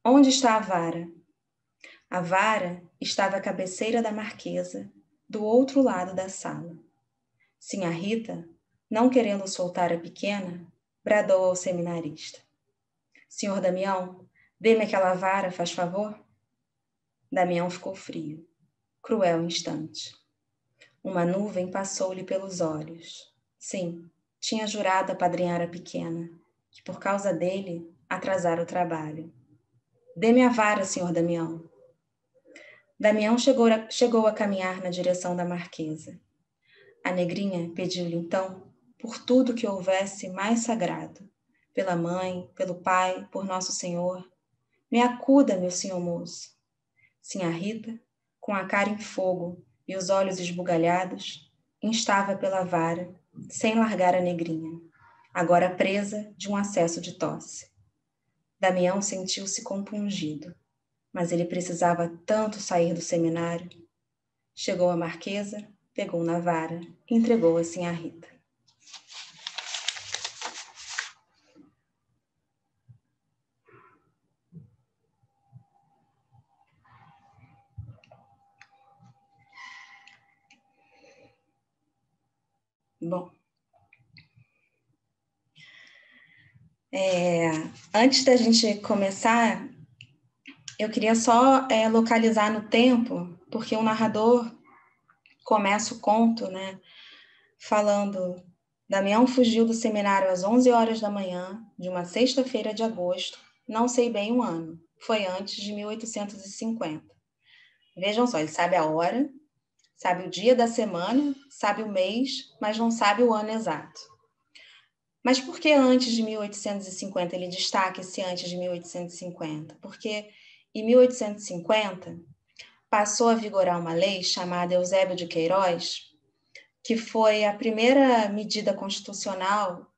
Onde está a vara? A vara estava à cabeceira da marquesa, do outro lado da sala. Sinhá Rita, não querendo soltar a pequena, bradou ao seminarista. Senhor Damião, dê-me aquela vara, faz favor? Damião ficou frio. Cruel instante. Uma nuvem passou-lhe pelos olhos. Sim, tinha jurado apadrinhar a pequena, que por causa dele atrasara o trabalho. Dê-me a vara, senhor Damião. Damião chegou a caminhar na direção da marquesa. A negrinha pediu-lhe então, por tudo que houvesse mais sagrado, pela mãe, pelo pai, por Nosso Senhor, me acuda, meu senhor moço. Sinhá Rita, com a cara em fogo e os olhos esbugalhados, instava pela vara, sem largar a negrinha, agora presa de um acesso de tosse. Damião sentiu-se compungido, mas ele precisava tanto sair do seminário. Chegou à marquesa, pegou na vara e entregou a Sinhá Rita. Bom, antes da gente começar, eu queria só localizar no tempo, porque o narrador começa o conto, né, falando: Damião fugiu do seminário às 11 horas da manhã, de uma sexta-feira de agosto, não sei bem o ano, foi antes de 1850. Vejam só, ele sabe a hora, sabe o dia da semana, sabe o mês, mas não sabe o ano exato. Mas por que antes de 1850? Ele destaca esse antes de 1850? Porque em 1850 passou a vigorar uma lei chamada Eusébio de Queiroz, que foi a primeira medida constitucional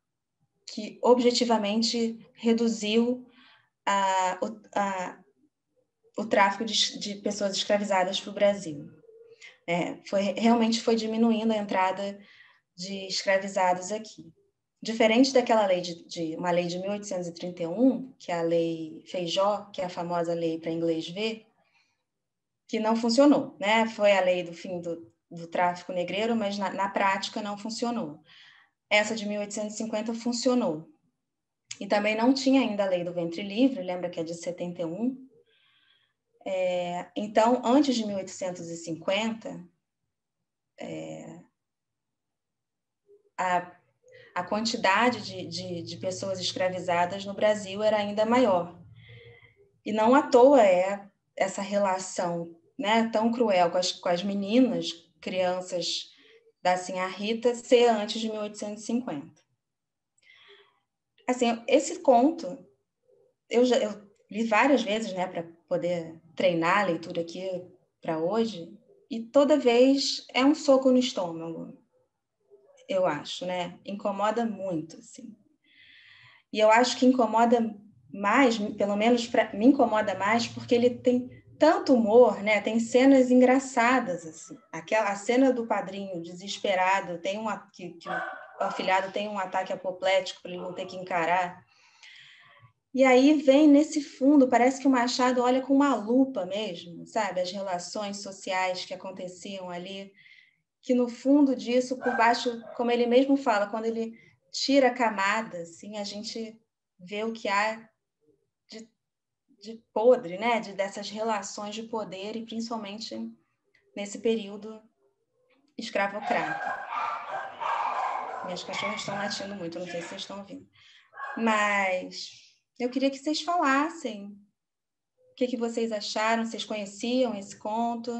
que objetivamente reduziu o tráfico de pessoas escravizadas para o Brasil. Realmente foi diminuindo a entrada de escravizados aqui. Diferente daquela lei uma lei de 1831, que é a Lei Feijó, que é a famosa lei para inglês ver, que não funcionou, né? Foi a lei do fim do tráfico negreiro, mas na prática não funcionou. Essa de 1850 funcionou. E também não tinha ainda a lei do ventre livre, lembra que é de 71? Então, antes de 1850, a quantidade de pessoas escravizadas no Brasil era ainda maior. E não à toa essa relação, né, tão cruel com as meninas, crianças da Sinhá Rita, ser antes de 1850. Assim, esse conto, eu li várias vezes, né, para poder treinar a leitura aqui para hoje, e toda vez é um soco no estômago, eu acho, né? Incomoda muito, assim. E eu acho que incomoda mais, pelo menos me incomoda mais, porque ele tem tanto humor, né? Tem cenas engraçadas, assim. A cena do padrinho desesperado, que o afilhado tem um ataque apoplético para ele não ter que encarar. E aí vem nesse fundo, parece que o Machado olha com uma lupa mesmo, sabe? As relações sociais que aconteciam ali, que no fundo disso, por baixo, como ele mesmo fala, quando ele tira a camada, assim, a gente vê o que há de podre, né? Dessas relações de poder, e principalmente nesse período escravocrata. Minhas cachorras estão latindo muito, não sei se vocês estão ouvindo. Mas eu queria que vocês falassem o que vocês acharam, vocês conheciam esse conto?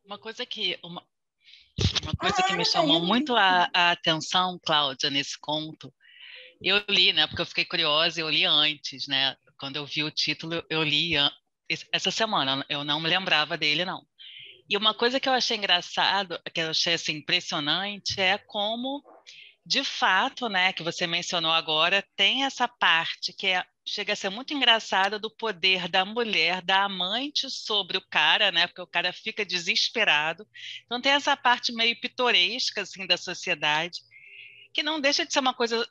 Uma coisa que me chamou muito a atenção, Cláudia, nesse conto, eu li, né, porque eu fiquei curiosa, eu li antes, né, quando eu vi o título, eu li essa semana, eu não me lembrava dele, não. E uma coisa que eu achei engraçado, que eu achei assim, impressionante, é como, de fato, né, que você mencionou agora, tem essa parte que chega a ser muito engraçada do poder da mulher, da amante sobre o cara, né, porque o cara fica desesperado. Então tem essa parte meio pitoresca assim, da sociedade, que não deixa de ser uma coisa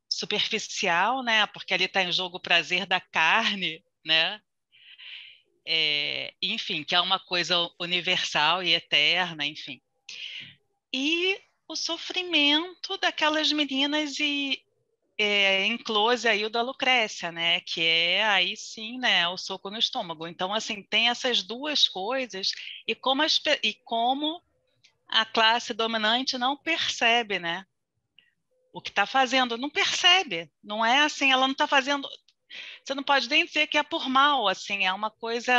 superficial, né, porque ali está em jogo o prazer da carne, né? Enfim, que é uma coisa universal e eterna, enfim. E o sofrimento daquelas meninas em close aí o da Lucrécia, né? Que é aí sim, né? O soco no estômago. Então, assim, tem essas duas coisas e como a classe dominante não percebe, né? O que está fazendo, não percebe. Não é assim, ela não está fazendo. Você não pode nem dizer que é por mal, assim, é uma coisa,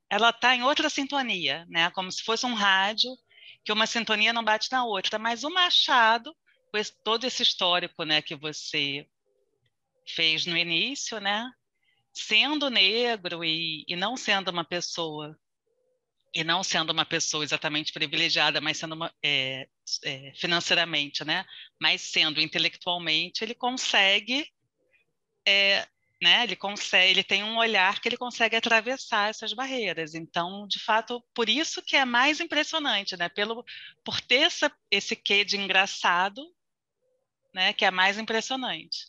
ela está em outra sintonia, né? Como se fosse um rádio, que uma sintonia não bate na outra. Mas o Machado, com todo esse histórico, né, que você fez no início, né? Sendo negro e não sendo uma pessoa, e não sendo uma pessoa exatamente privilegiada, mas sendo financeiramente, né? Mas sendo intelectualmente, ele consegue né, ele tem um olhar que ele consegue atravessar essas barreiras. Então, de fato, por isso que é mais impressionante, né, por ter esse quê de engraçado, né, que é mais impressionante.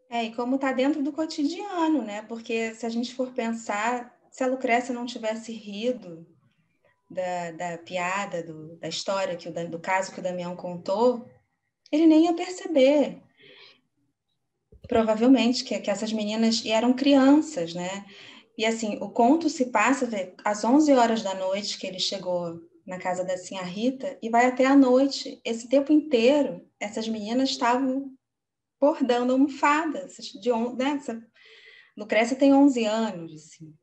E como está dentro do cotidiano, né? Porque se a gente for pensar, se a Lucrécia não tivesse rido da piada, da história, do caso que o Damião contou, ele nem ia perceber. Provavelmente que essas meninas eram crianças, né? E assim, o conto se passa às 11 horas da noite que ele chegou na casa da Sinhá Rita e vai até a noite. Esse tempo inteiro, essas meninas estavam bordando almofadas. Né? Lucrécia tem 11 anos. Assim.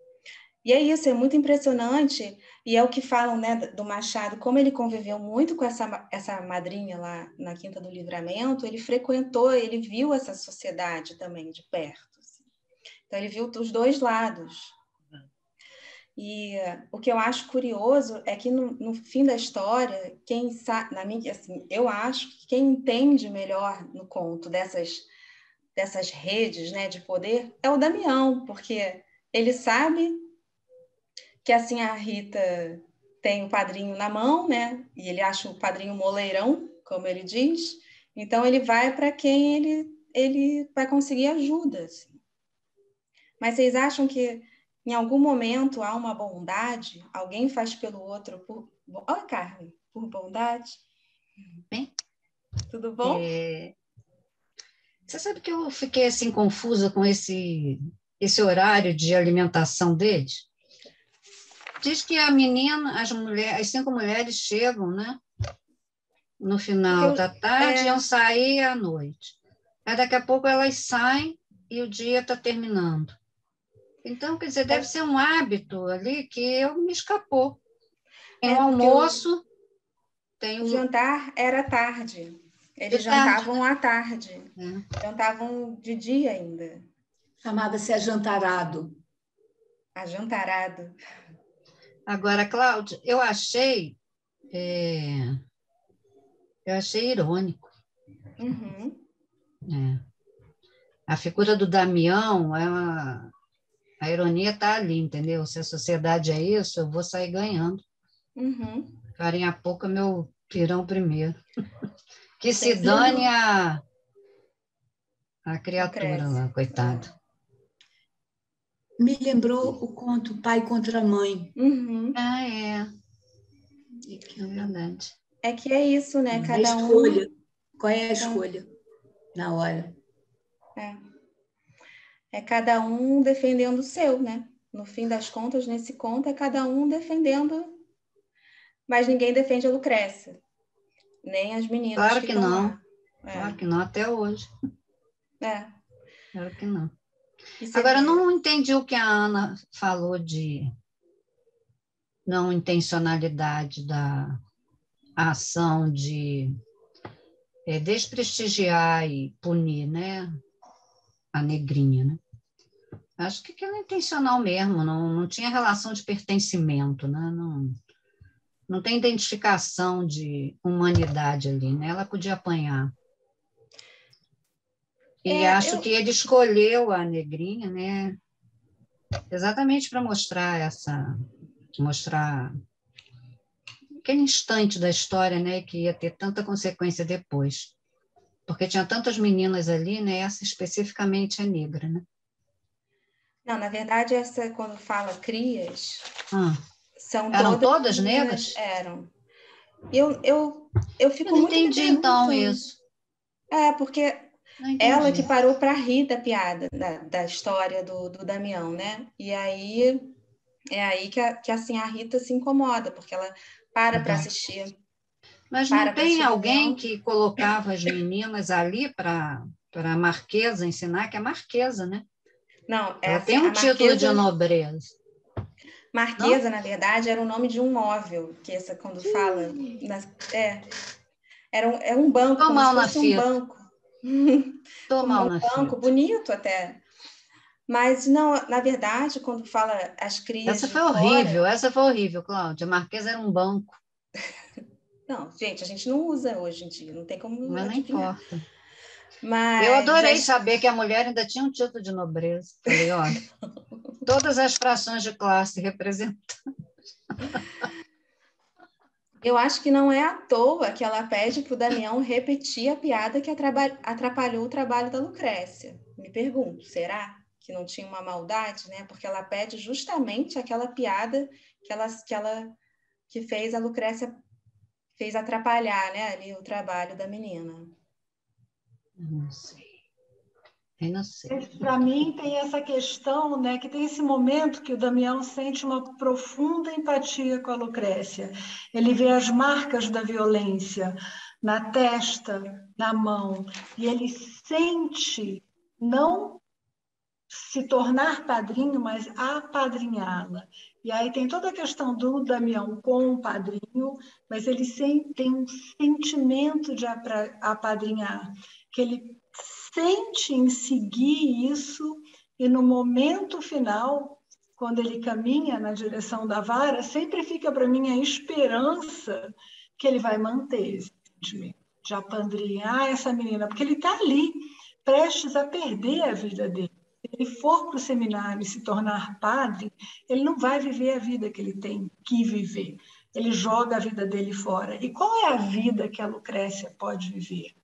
E é isso, é muito impressionante. E é o que falam, né, do Machado, como ele conviveu muito com essa madrinha lá na Quinta do Livramento, ele frequentou, ele viu essa sociedade também de perto. Assim. Então, ele viu os dois lados. E o que eu acho curioso é que, no fim da história, quem sabe, assim, eu acho que quem entende melhor no conto dessas redes, né, de poder é o Damião, porque ele sabe que assim a Rita tem o padrinho na mão, né? E ele acha o padrinho moleirão, como ele diz. Então ele vai para quem ele vai conseguir ajuda. Assim. Mas vocês acham que em algum momento há uma bondade? Alguém faz pelo outro por... Olha, Carmen, por bondade? Bem, tudo bom? Você sabe que eu fiquei assim confusa com esse horário de alimentação deles? Diz que as 5 mulheres chegam, né? No final da tarde, iam sair à noite. Aí daqui a pouco elas saem e o dia está terminando. Então, quer dizer, deve ser um hábito ali que me escapou. Tem um almoço, o jantar era tarde. Eles jantavam à tarde. Jantavam de dia ainda. Chamava-se ajantarado. Ajantarado. Agora, Cláudia, eu achei irônico. Uhum. A figura do Damião, a ironia está ali, entendeu? Se a sociedade é isso, eu vou sair ganhando. Uhum. Farinha pouca, meu pirão primeiro. Que se dane a criatura lá, coitado. Me lembrou o conto Pai contra Mãe. Uhum. É verdade. É que é isso, né? Cada escolha. Qual é a escolha na hora? É cada um defendendo o seu, né? No fim das contas, nesse conto, é cada um defendendo, mas ninguém defende a Lucrécia, nem as meninas claro que não. Lá. Claro que não, até hoje. Claro que não. Agora, não entendi o que a Ana falou de não intencionalidade da ação de desprestigiar e punir, né, a negrinha, né? Acho que aquilo é intencional mesmo, não tinha relação de pertencimento, né? Não tem identificação de humanidade ali, né? Ela podia apanhar. E acho que ele escolheu a negrinha, né? Exatamente para mostrar aquele instante da história, né? Que ia ter tanta consequência depois. Porque tinha tantas meninas ali, né? Essa especificamente é negra, né? Não, na verdade, essa, quando fala crias, são eram todas negras? Eram. Eu fico Eu não muito entendi, então, isso. Porque ela que parou para rir da piada, da história do Damião, né? E aí é aí que assim, a Rita se incomoda, porque ela para assistir. Mas não tem alguém que colocava as meninas ali para a Marquesa ensinar, que é Marquesa, né? Não, ela tem um título de nobreza. Marquesa, na verdade, era o nome de um móvel, que essa quando fala... É um banco, como se fosse um banco. Um banco bonito até. Mas, não, na verdade, quando fala as crias essa foi horrível, Cláudia. A Marquesa era um banco. Não, gente, a gente não usa hoje em dia, não tem como Mas não importa. Mas eu adorei saber que a mulher ainda tinha um título de nobreza. Falei, olha, todas as frações de classe representadas. Eu acho que não é à toa que ela pede para o Damião repetir a piada que atrapalhou o trabalho da Lucrécia. Me pergunto, será que não tinha uma maldade, né? Porque ela pede justamente aquela piada que fez a Lucrécia fez atrapalhar, né, ali o trabalho da menina. Não sei. Eu não sei. Para mim tem essa questão, né, que tem esse momento que o Damião sente uma profunda empatia com a Lucrécia. Ele vê as marcas da violência na testa, na mão, e ele sente não se tornar padrinho, mas apadrinhá-la. E aí tem toda a questão do Damião com o padrinho, mas ele tem um sentimento de apadrinhar, que ele sente em seguir isso, e no momento final, quando ele caminha na direção da vara, sempre fica para mim a esperança que ele vai manter esse sentimento, de apadrinhar essa menina, porque ele está ali, prestes a perder a vida dele. Se ele for para o seminário e se tornar padre, ele não vai viver a vida que ele tem que viver. Ele joga a vida dele fora. E qual é a vida que a Lucrécia pode viver?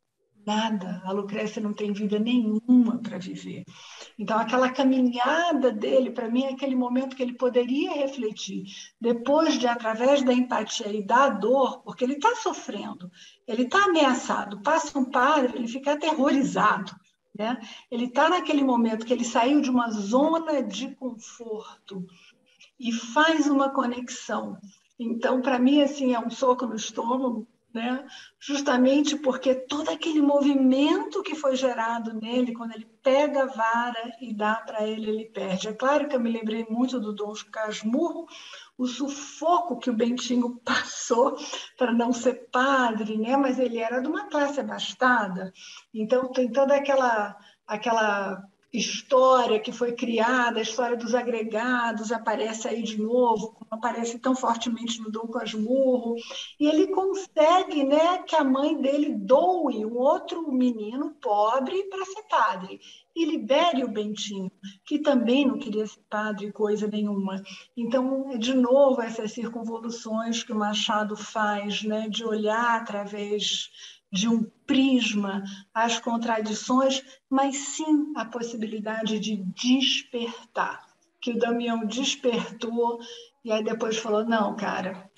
Nada. A Lucrécia não tem vida nenhuma para viver. Então, aquela caminhada dele, para mim, é aquele momento que ele poderia refletir, depois de, através da empatia e da dor, porque ele está sofrendo, ele está ameaçado. Passa um padre, ele fica aterrorizado. Né? Ele está naquele momento que ele saiu de uma zona de conforto e faz uma conexão. Então, para mim, assim, é um soco no estômago, né? Justamente porque todo aquele movimento que foi gerado nele, quando ele pega a vara e dá para ele, ele perde. É claro que eu me lembrei muito do Dom Casmurro, o sufoco que o Bentinho passou para não ser padre, né? Mas ele era de uma classe abastada, então tem toda aquela história que foi criada, a história dos agregados, aparece aí de novo, como aparece tão fortemente no Dom Casmurro, e ele consegue, né, que a mãe dele doe um outro menino pobre para ser padre, e libere o Bentinho, que também não queria ser padre coisa nenhuma. Então, de novo, essas circunvoluções que o Machado faz, né, de olhar através de um prisma as contradições, mas sim a possibilidade de despertar, que o Damião despertou e aí depois falou, não, cara,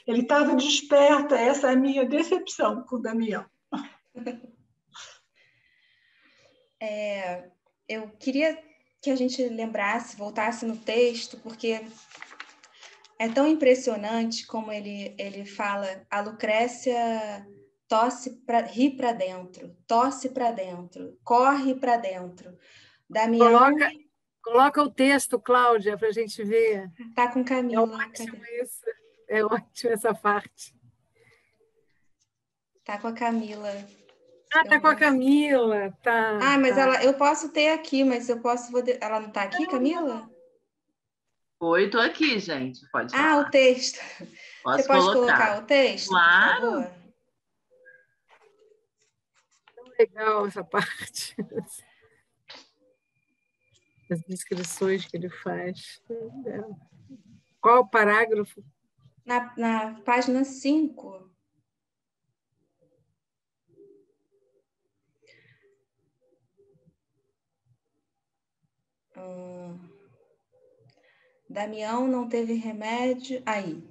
ele estava desperto, essa é a minha decepção com o Damião. Eu queria que a gente lembrasse, voltasse no texto, porque é tão impressionante como ele fala, a Lucrécia ri para dentro, tosse para dentro, corre para dentro. Damião... Coloca o texto, Cláudia, para a gente ver. Tá com Camila. É ótimo isso. É ótimo essa parte. Tá com a Camila. Ah, tá com a Camila, tá. Ah, mas tá. eu posso ter aqui, mas eu posso. Ela não está aqui, Camila? Oi, tô aqui, gente. Pode Ah, o falar. texto. Você Posso pode colocar colocar? o texto, por Claro. favor? Legal essa parte. As descrições que ele faz. Qual o parágrafo? Na página 5. Damião não teve remédio. Aí.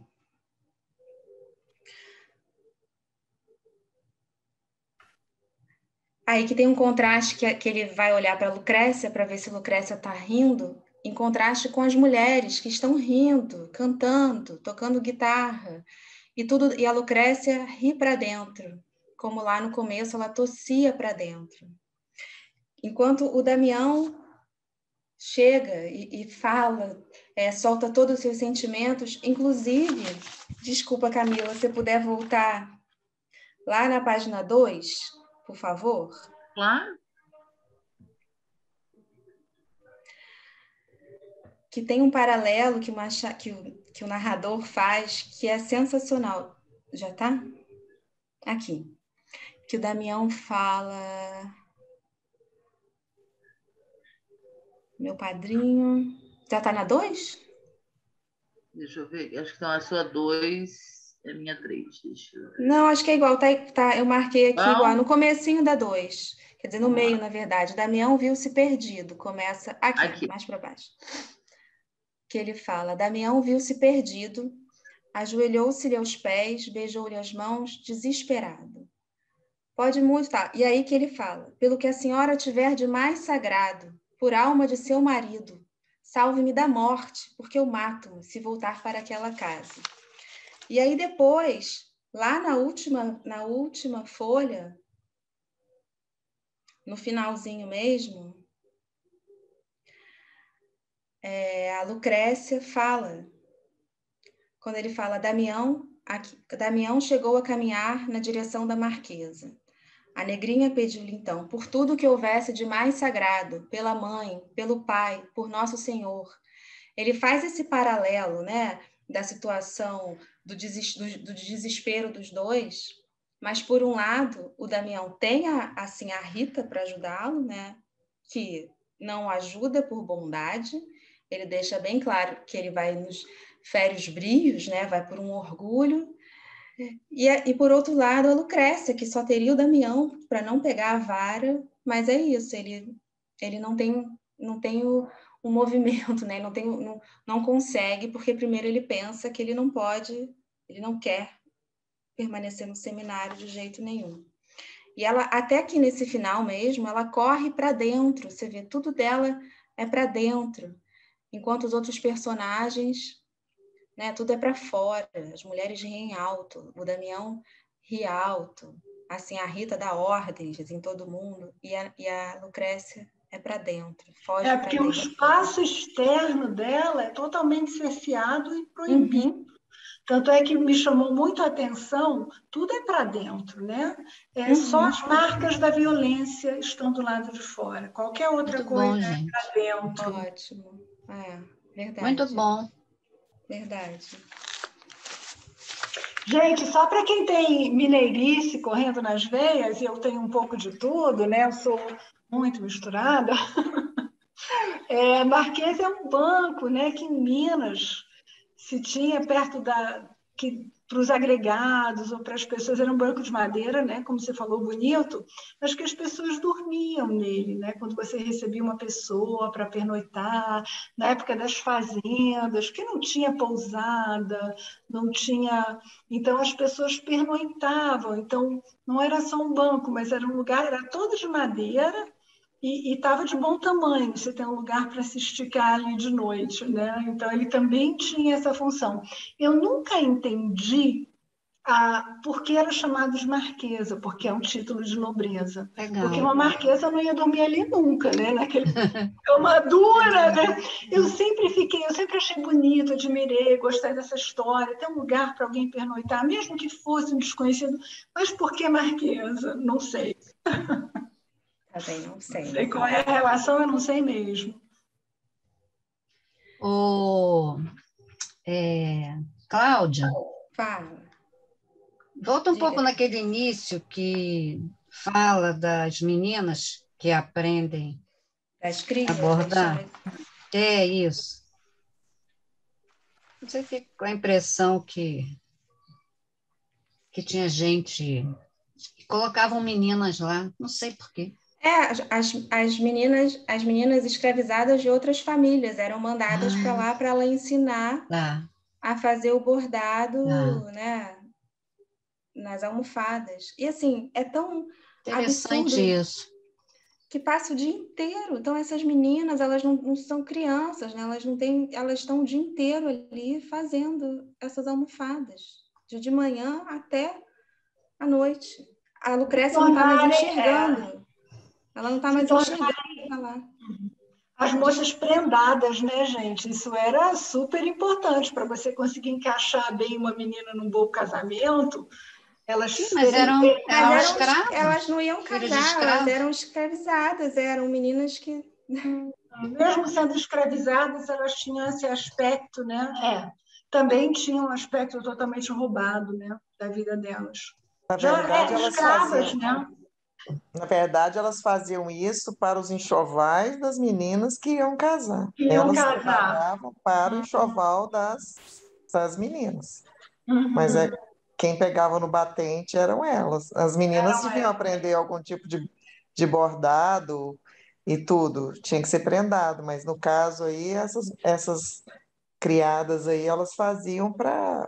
Aí que tem um contraste que ele vai olhar para Lucrécia para ver se Lucrécia está rindo, em contraste com as mulheres que estão rindo, cantando, tocando guitarra, e a Lucrécia ri para dentro, como lá no começo ela tossia para dentro. Enquanto o Damião chega e fala, solta todos os seus sentimentos, inclusive, desculpa, Camila, se puder voltar lá na página 2, por favor. Claro. Que tem um paralelo que o narrador faz, que é sensacional. Já tá? Aqui. Que o Damião fala... Meu padrinho... Já tá na 2? Deixa eu ver. Acho que tá na sua 2, é minha 3. Deixa eu ver. Não, acho que é igual. Tá, eu marquei aqui Não. igual. No comecinho da 2. Quer dizer, no meio, na verdade. Damião viu-se perdido. Começa aqui, mais para baixo. Que ele fala, Damião viu-se perdido, ajoelhou-se-lhe aos pés, beijou-lhe as mãos, desesperado. Pode muito, tá. E aí que ele fala, pelo que a senhora tiver de mais sagrado, por alma de seu marido, salve-me da morte, porque eu mato-me se voltar para aquela casa. E aí depois, lá na última folha, no finalzinho mesmo, a Lucrécia fala, quando ele fala, Damião chegou a caminhar na direção da marquesa. A negrinha pediu-lhe então, por tudo que houvesse de mais sagrado, pela mãe, pelo pai, por Nosso Senhor. Ele faz esse paralelo, né, da situação do desespero dos dois, mas por um lado, o Damião tem assim, a Rita para ajudá-lo, né, que não ajuda por bondade, ele deixa bem claro que ele vai nos fere os brios, né, vai por um orgulho, e por outro lado, a Lucrécia, que só teria o Damião para não pegar a vara, mas é isso, ele não tem o movimento, né? Não consegue, porque primeiro ele pensa que ele não pode, ele não quer permanecer no seminário de jeito nenhum. E ela, até aqui nesse final mesmo, ela corre para dentro, você vê, tudo dela é para dentro, enquanto os outros personagens... Né, tudo é para fora, as mulheres riem alto, o Damião ri alto, assim, a Rita dá ordens em todo mundo, e a Lucrécia é para dentro, foge para dentro. Porque o espaço externo dela é totalmente cerceado e proibido. Uhum. Tanto é que me chamou muito a atenção, tudo é para dentro, né? Só as marcas da violência estão do lado de fora. Qualquer outra Muito coisa bom, é gente. para dentro. Ótimo. Verdade. Muito bom. Verdade. Gente, só para quem tem mineirice correndo nas veias, e eu tenho um pouco de tudo, né? Eu sou muito misturada. Marquês é um banco, né? Que em Minas se tinha perto para os agregados ou para as pessoas, era um banco de madeira, né? Como você falou, bonito, mas que as pessoas dormiam nele, né? Quando você recebia uma pessoa para pernoitar, na época das fazendas, que não tinha pousada, não tinha... Então, as pessoas pernoitavam. Então, não era só um banco, mas era um lugar, era todo de madeira, e estava de bom tamanho, você tem um lugar para se esticar ali de noite, né? Então, ele também tinha essa função. Eu nunca entendi por que era chamado de marquesa, porque é um título de nobreza. Legal. Porque uma marquesa não ia dormir ali nunca, né? Naquele cama dura, né? Eu sempre achei bonito, admirei, gostei dessa história, ter um lugar para alguém pernoitar, mesmo que fosse um desconhecido. Mas por que marquesa? Não sei. Também não sei. Sei qual é a relação, eu não sei mesmo. Cláudia, Fala. volta um Diga. pouco naquele início que fala das meninas que aprendem Das crias, a bordar. das- É isso. Você fica com a impressão que tinha gente que colocavam meninas lá, não sei por quê. As meninas escravizadas de outras famílias eram mandadas para lá para ela ensinar Tá, a fazer o bordado, tá. né, nas almofadas. E assim, é tão Interessante absurdo isso. que passa o dia inteiro. Então, essas meninas, elas não são crianças, né? Elas estão o dia inteiro ali fazendo essas almofadas, de manhã até à noite. A Lucrécia não está mais enxergando. Ela não está mais enxergando para lá. As moças prendadas, né, gente? Isso era super importante para você conseguir encaixar bem uma menina num bom casamento. Elas Sim, mas eram escravas. Elas não iam Filhas de casar, elas escravos. eram escravizadas, eram meninas que... Mesmo sendo escravizadas, elas tinham esse aspecto, né? Também tinham um aspecto totalmente roubado, né, da vida delas. Na verdade, elas Escravas, faziam, né? na verdade, elas faziam isso para os enxovais das meninas que iam casar. Que iam Elas casar. trabalhavam para o enxoval das meninas. Mas Uhum. quem pegava no batente eram elas. As meninas deviam aprender algum tipo de bordado e tudo. Tinha que ser prendado, mas no caso aí, essas criadas aí, elas faziam para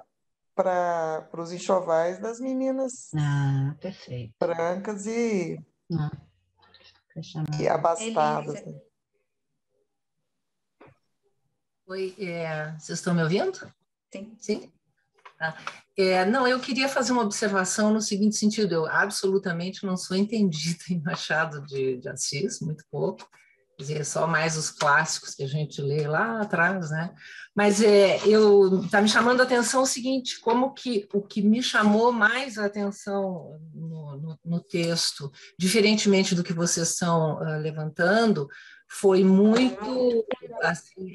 os enxovais das meninas Ah, perfeito. brancas e Fechamento. abastadas. Elisa. Né? Oi, vocês estão me ouvindo? Sim. Sim? Tá. Não, eu queria fazer uma observação no seguinte sentido: eu absolutamente não sou entendida em Machado de Assis, muito pouco, quer dizer, só mais os clássicos que a gente lê lá atrás, né? Mas está me chamando a atenção o seguinte, como que o que me chamou mais a atenção no texto, diferentemente do que vocês estão levantando, foi muito assim,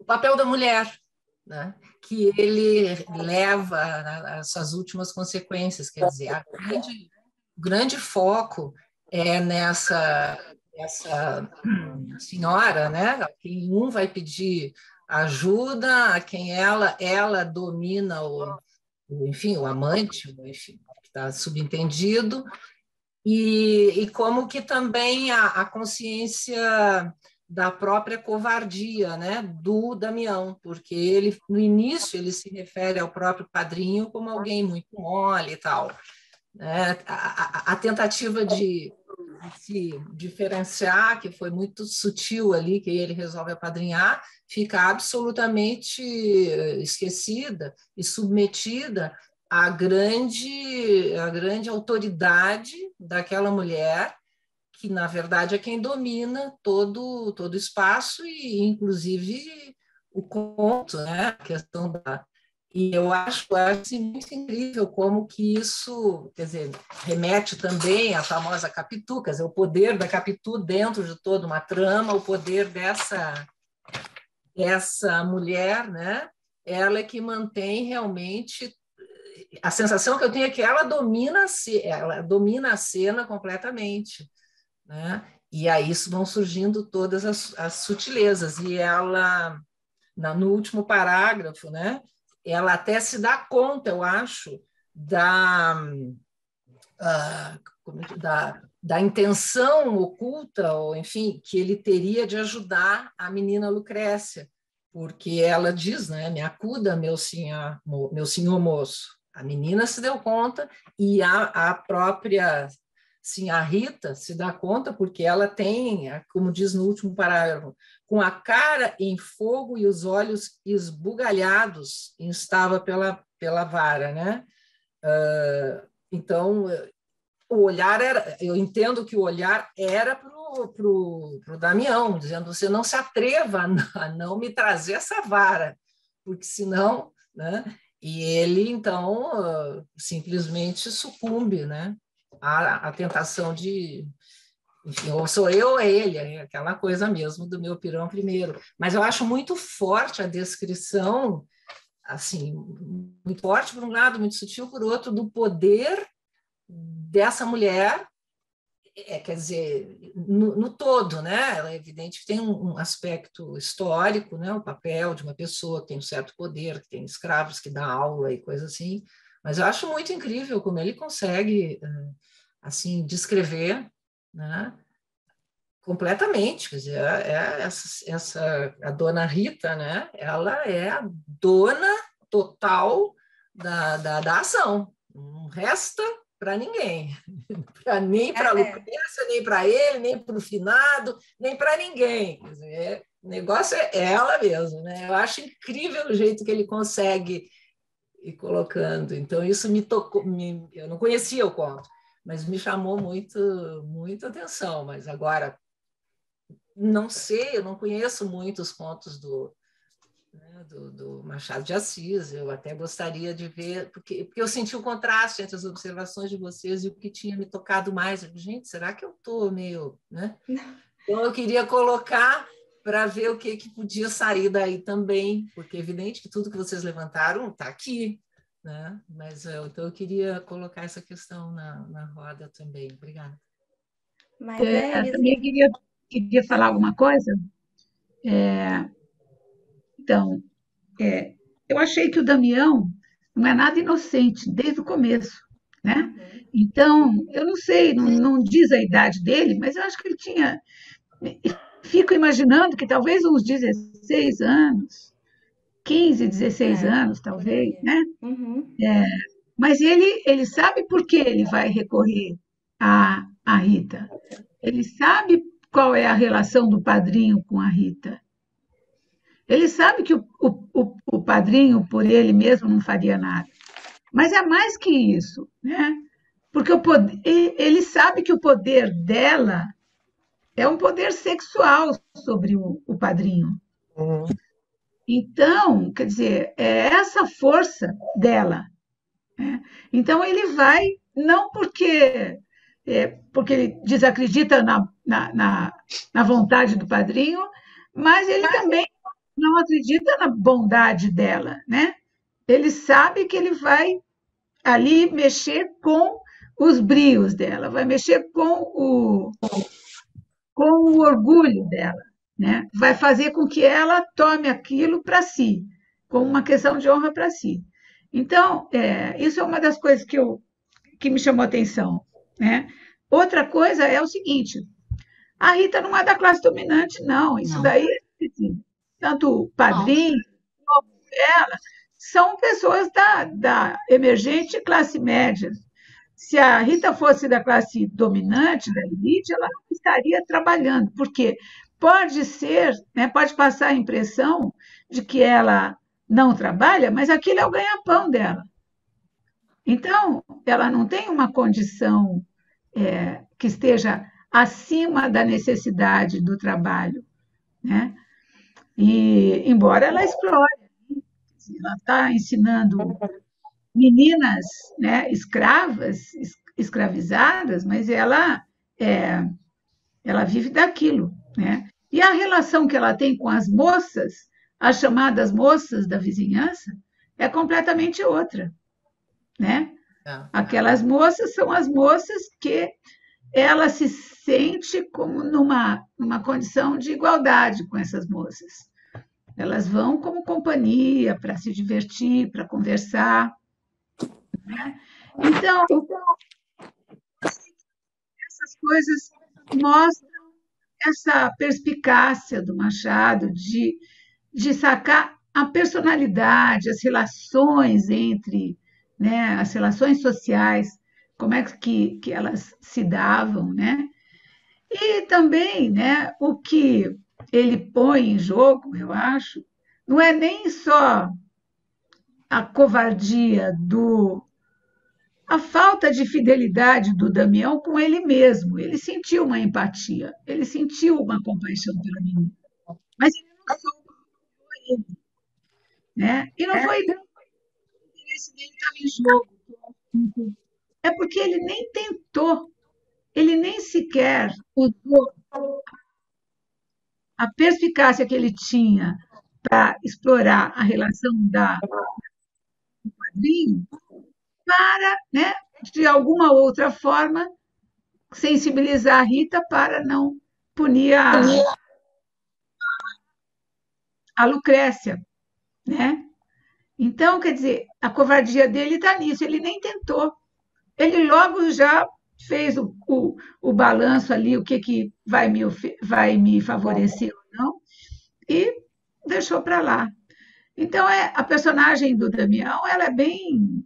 o papel da mulher, né? Que ele leva às suas últimas consequências, quer dizer, o grande foco é nessa senhora, né? A quem um vai pedir ajuda, a quem ela domina enfim, o amante, enfim, que está subentendido, e como que também a consciência da própria covardia, né, do Damião, porque ele, no início, ele se refere ao próprio padrinho como alguém muito mole e tal. Né? A tentativa de se diferenciar, que foi muito sutil ali, que ele resolve apadrinhar, fica absolutamente esquecida e submetida à grande autoridade daquela mulher, que, na verdade, é quem domina todo o espaço e, inclusive, o conto, né? A questão da... E eu acho assim, muito incrível como que isso, quer dizer, remete também à famosa Capitu, quer dizer, o poder da Capitu dentro de toda uma trama, o poder dessa mulher, né? Ela é que mantém realmente... A sensação que eu tenho é que ela domina a cena completamente. Né? E aí vão surgindo todas as sutilezas. E ela, no último parágrafo, né, ela até se dá conta, eu acho, da intenção oculta, ou enfim, que ele teria de ajudar a menina Lucrécia, porque ela diz, né, me acuda, meu senhor moço. A menina se deu conta e a própria... Sim, a Rita se dá conta porque ela tem, como diz no último parágrafo, com a cara em fogo e os olhos esbugalhados, estava pela vara, né? Então, o olhar era, eu entendo que o olhar era para o Damião, dizendo, você não se atreva a não me trazer essa vara, porque senão, né? E ele, então, simplesmente sucumbe, né? há a tentação de, enfim, ou sou eu ou é ele, é aquela coisa mesmo do meu pirão primeiro. Mas eu acho muito forte a descrição, assim, muito forte por um lado, muito sutil por outro, do poder dessa mulher, quer dizer, no todo, né? É evidente que tem um aspecto histórico, né? O papel de uma pessoa que tem um certo poder, que tem escravos, que dá aula e coisa assim, mas eu acho muito incrível como ele consegue, assim, descrever, né? Completamente, quer dizer, a dona Rita, né? Ela é a dona total da ação, não resta para ninguém, nem para a Lucrécia, nem para ele, nem para o finado, nem para ninguém. Quer dizer, o negócio é ela mesmo, né? Eu acho incrível o jeito que ele consegue ir colocando. Então, isso me tocou, eu não conhecia o conto, mas me chamou muito atenção. Mas agora, não sei, eu não conheço muito os contos do Machado de Assis, eu até gostaria de ver, porque eu senti o contraste entre as observações de vocês e o que tinha me tocado mais. Gente, será que eu estou meio... Né? Então, eu queria colocar para ver o que podia sair daí também, porque é evidente que tudo que vocês levantaram está aqui, né? Mas então eu queria colocar essa questão na roda também. Obrigada. Também queria falar alguma coisa. Então, eu achei que o Damião não é nada inocente desde o começo, né? Então, eu não sei, não diz a idade dele, mas eu acho que ele tinha. Fico imaginando que talvez uns 16 anos, 15, 16 anos, talvez, né? Mas ele sabe por que ele vai recorrer à Rita. Ele sabe qual é a relação do padrinho com a Rita. Ele sabe que o padrinho, por ele mesmo, não faria nada. Mas é mais que isso, né? Porque ele sabe que o poder dela é um poder sexual sobre o padrinho. Então, quer dizer, é essa força dela, né? Então, ele vai, não porque ele desacredita na vontade do padrinho, mas ele também não acredita na bondade dela, né? Ele sabe que ele vai ali mexer com os brios dela, vai mexer com o orgulho dela, né? Vai fazer com que ela tome aquilo para si, como uma questão de honra para si. Então, isso é uma das coisas que me chamou a atenção, né? Outra coisa é o seguinte: a Rita não é da classe dominante, não. Isso daí, tanto o padrinho como ela, são pessoas da emergente classe média. Se a Rita fosse da classe dominante, da elite, ela não estaria trabalhando, porque pode ser, né, pode passar a impressão de que ela não trabalha, mas aquilo é o ganha-pão dela. Então, ela não tem uma condição que esteja acima da necessidade do trabalho, né? E, embora ela explore, ela está ensinando meninas, né, escravizadas, mas ela vive daquilo, né? E a relação que ela tem com as moças, as chamadas moças da vizinhança, é completamente outra, né? Aquelas moças são as moças que ela se sente como numa condição de igualdade com essas moças. Elas vão como companhia para se divertir, para conversar, né? Então, essas coisas mostram essa perspicácia do Machado de sacar a personalidade, as relações entre, né, as relações sociais, como é que elas se davam, né? E também, né, o que ele põe em jogo, eu acho, não é nem só a covardia a falta de fidelidade do Damião com ele mesmo. Ele sentiu uma empatia, ele sentiu uma compaixão pela menina, mas ele não soube ele, né? E não foi o interesse dele estava em jogo. é porque ele nem tentou, ele nem sequer usou a perspicácia que ele tinha para explorar a relação do padrinho para, né, de alguma outra forma, sensibilizar a Rita para não punir a Lucrécia, né? Então, quer dizer, a covardia dele está nisso, ele nem tentou. Ele logo já fez o balanço ali, o que vai me favorecer ou não, e deixou para lá. Então, a personagem do Damião ela é bem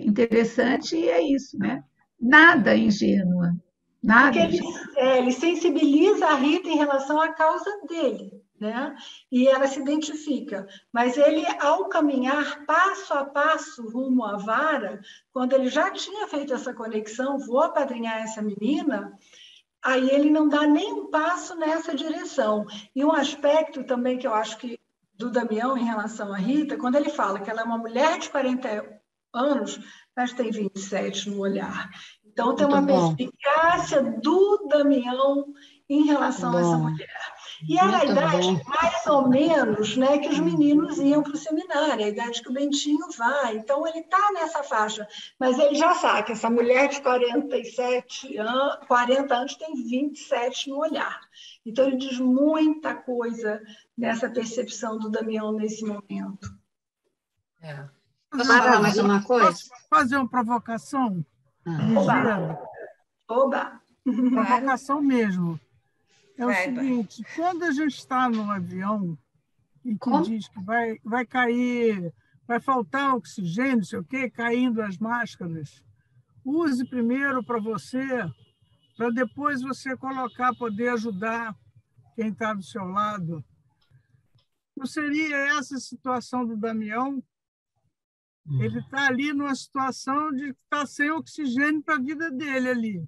interessante e é isso, né? Nada ingênua, Porque nada ele, ingênua. ele sensibiliza a Rita em relação à causa dele, né? E ela se identifica. Mas ele, ao caminhar passo a passo rumo à vara, quando ele já tinha feito essa conexão, vou apadrinhar essa menina, aí ele não dá nem um passo nessa direção. E um aspecto também que eu acho que do Damião em relação à Rita, quando ele fala que ela é uma mulher de 40 anos, mas tem 27 no olhar. Então, tem Muito uma bom. perspicácia do Damião em relação a essa Bom, mulher. E era a muito idade, bom. mais ou menos, né, que os meninos iam para o seminário, a idade que o Bentinho vai. Então, ele está nessa faixa. Mas ele já sabe que essa mulher de 47 anos, 40 anos tem 27 no olhar. Então, ele diz muita coisa nessa percepção do Damião nesse momento. É. Posso falar mais uma coisa? Posso fazer uma provocação ligeira? Oba! Provocação mesmo. É o Vai, seguinte, quando a gente está no avião e que Como? diz que vai cair, vai faltar oxigênio, não sei o quê, caindo as máscaras, use primeiro para você, para depois você colocar, poder ajudar quem está do seu lado. Não seria essa a situação do Damião? Ele está ali numa situação de estar sem oxigênio para a vida dele ali.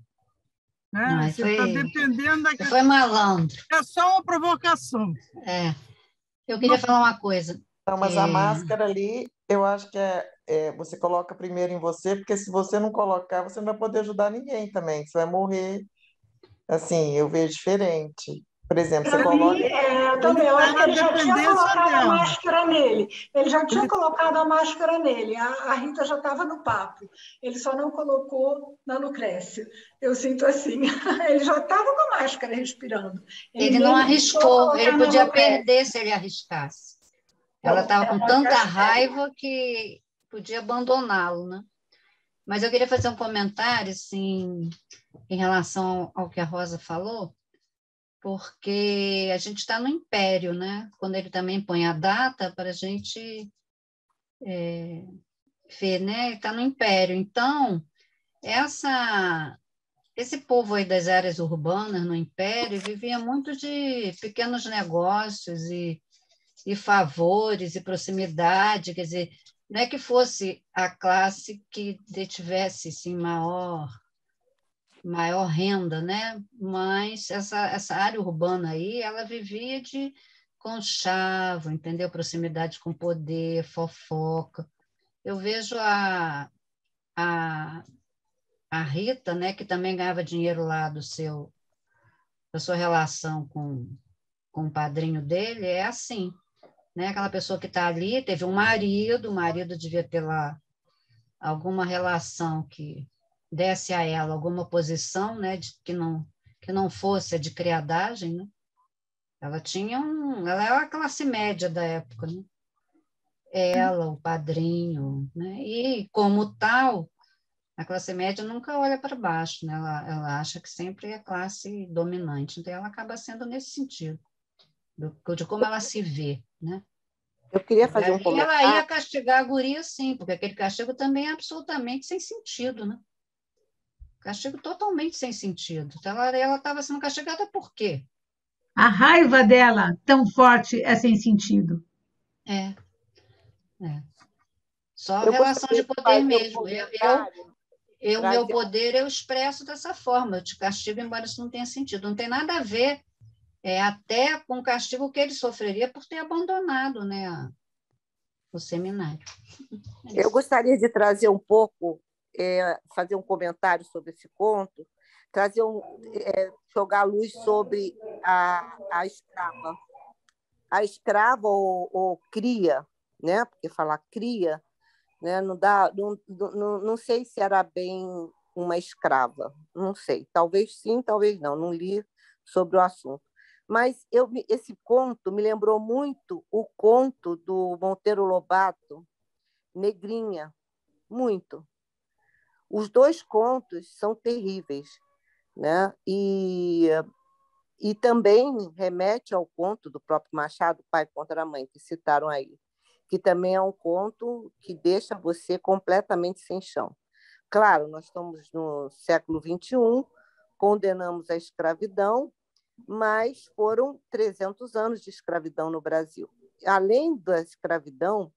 Né? Não, Você está dependendo daquela... Foi malandro. É só uma provocação. Eu queria falar uma coisa. Não, mas a máscara ali, eu acho que você coloca primeiro em você, porque se você não colocar, você não vai poder ajudar ninguém também, você vai morrer. Assim, eu vejo diferente. Por exemplo, você Para coloca. mim, também, eu acho que ele já tinha colocado a dela. máscara nele. Ele já tinha colocado a máscara nele. A Rita já estava no papo. Ele só não colocou na Lucrécia. Eu sinto assim. Ele já estava com a máscara respirando. Ele não arriscou. Ele podia perder se ele arriscasse. Ela estava com tanta raiva que podia abandoná-lo, né? Mas eu queria fazer um comentário, assim, em relação ao que a Rosa falou, porque a gente está no Império, né? Quando ele também põe a data para a gente ver, né? Está no Império. Então, esse povo aí das áreas urbanas no Império vivia muito de pequenos negócios e favores e proximidade, quer dizer, não é que fosse a classe que detivesse assim, maior renda, né? Mas essa área urbana aí, ela vivia de conchavo, entendeu? Proximidade com poder, fofoca. Eu vejo a Rita, né, que também ganhava dinheiro lá da sua relação com o padrinho dele, é assim, né? Aquela pessoa que está ali, teve um marido, o marido devia ter lá alguma relação que desse a ela alguma posição, né, que não fosse a de criadagem, né? Ela era a classe média da época, né? Ela, o padrinho, né? E como tal, a classe média nunca olha para baixo, né? Ela acha que sempre é a classe dominante, então ela acaba sendo nesse sentido, de como ela se vê, né? Eu queria fazer um E comentário. ela ia castigar a guria, sim, porque aquele castigo também é absolutamente sem sentido, né? Castigo totalmente sem sentido. Então, ela estava sendo castigada por quê? A raiva dela, tão forte, é sem sentido. Só Eu relação de poder mesmo. Meu poder eu expresso dessa forma. Eu te castigo, embora isso não tenha sentido. Não tem nada a ver até com o castigo que ele sofreria por ter abandonado, né, o seminário. Eu gostaria de trazer um pouco fazer um comentário sobre esse conto, trazer jogar luz sobre a escrava. A escrava ou cria, né? Porque falar cria, né? Não sei se era bem uma escrava, não sei. Talvez sim, talvez não li sobre o assunto. Mas esse conto me lembrou muito o conto do Monteiro Lobato, Negrinha, muito. Os dois contos são terríveis, né? E também remete ao conto do próprio Machado, Pai contra a Mãe, que citaram aí, que também é um conto que deixa você completamente sem chão. Claro, nós estamos no século XXI, condenamos a escravidão, mas foram 300 anos de escravidão no Brasil. Além da escravidão,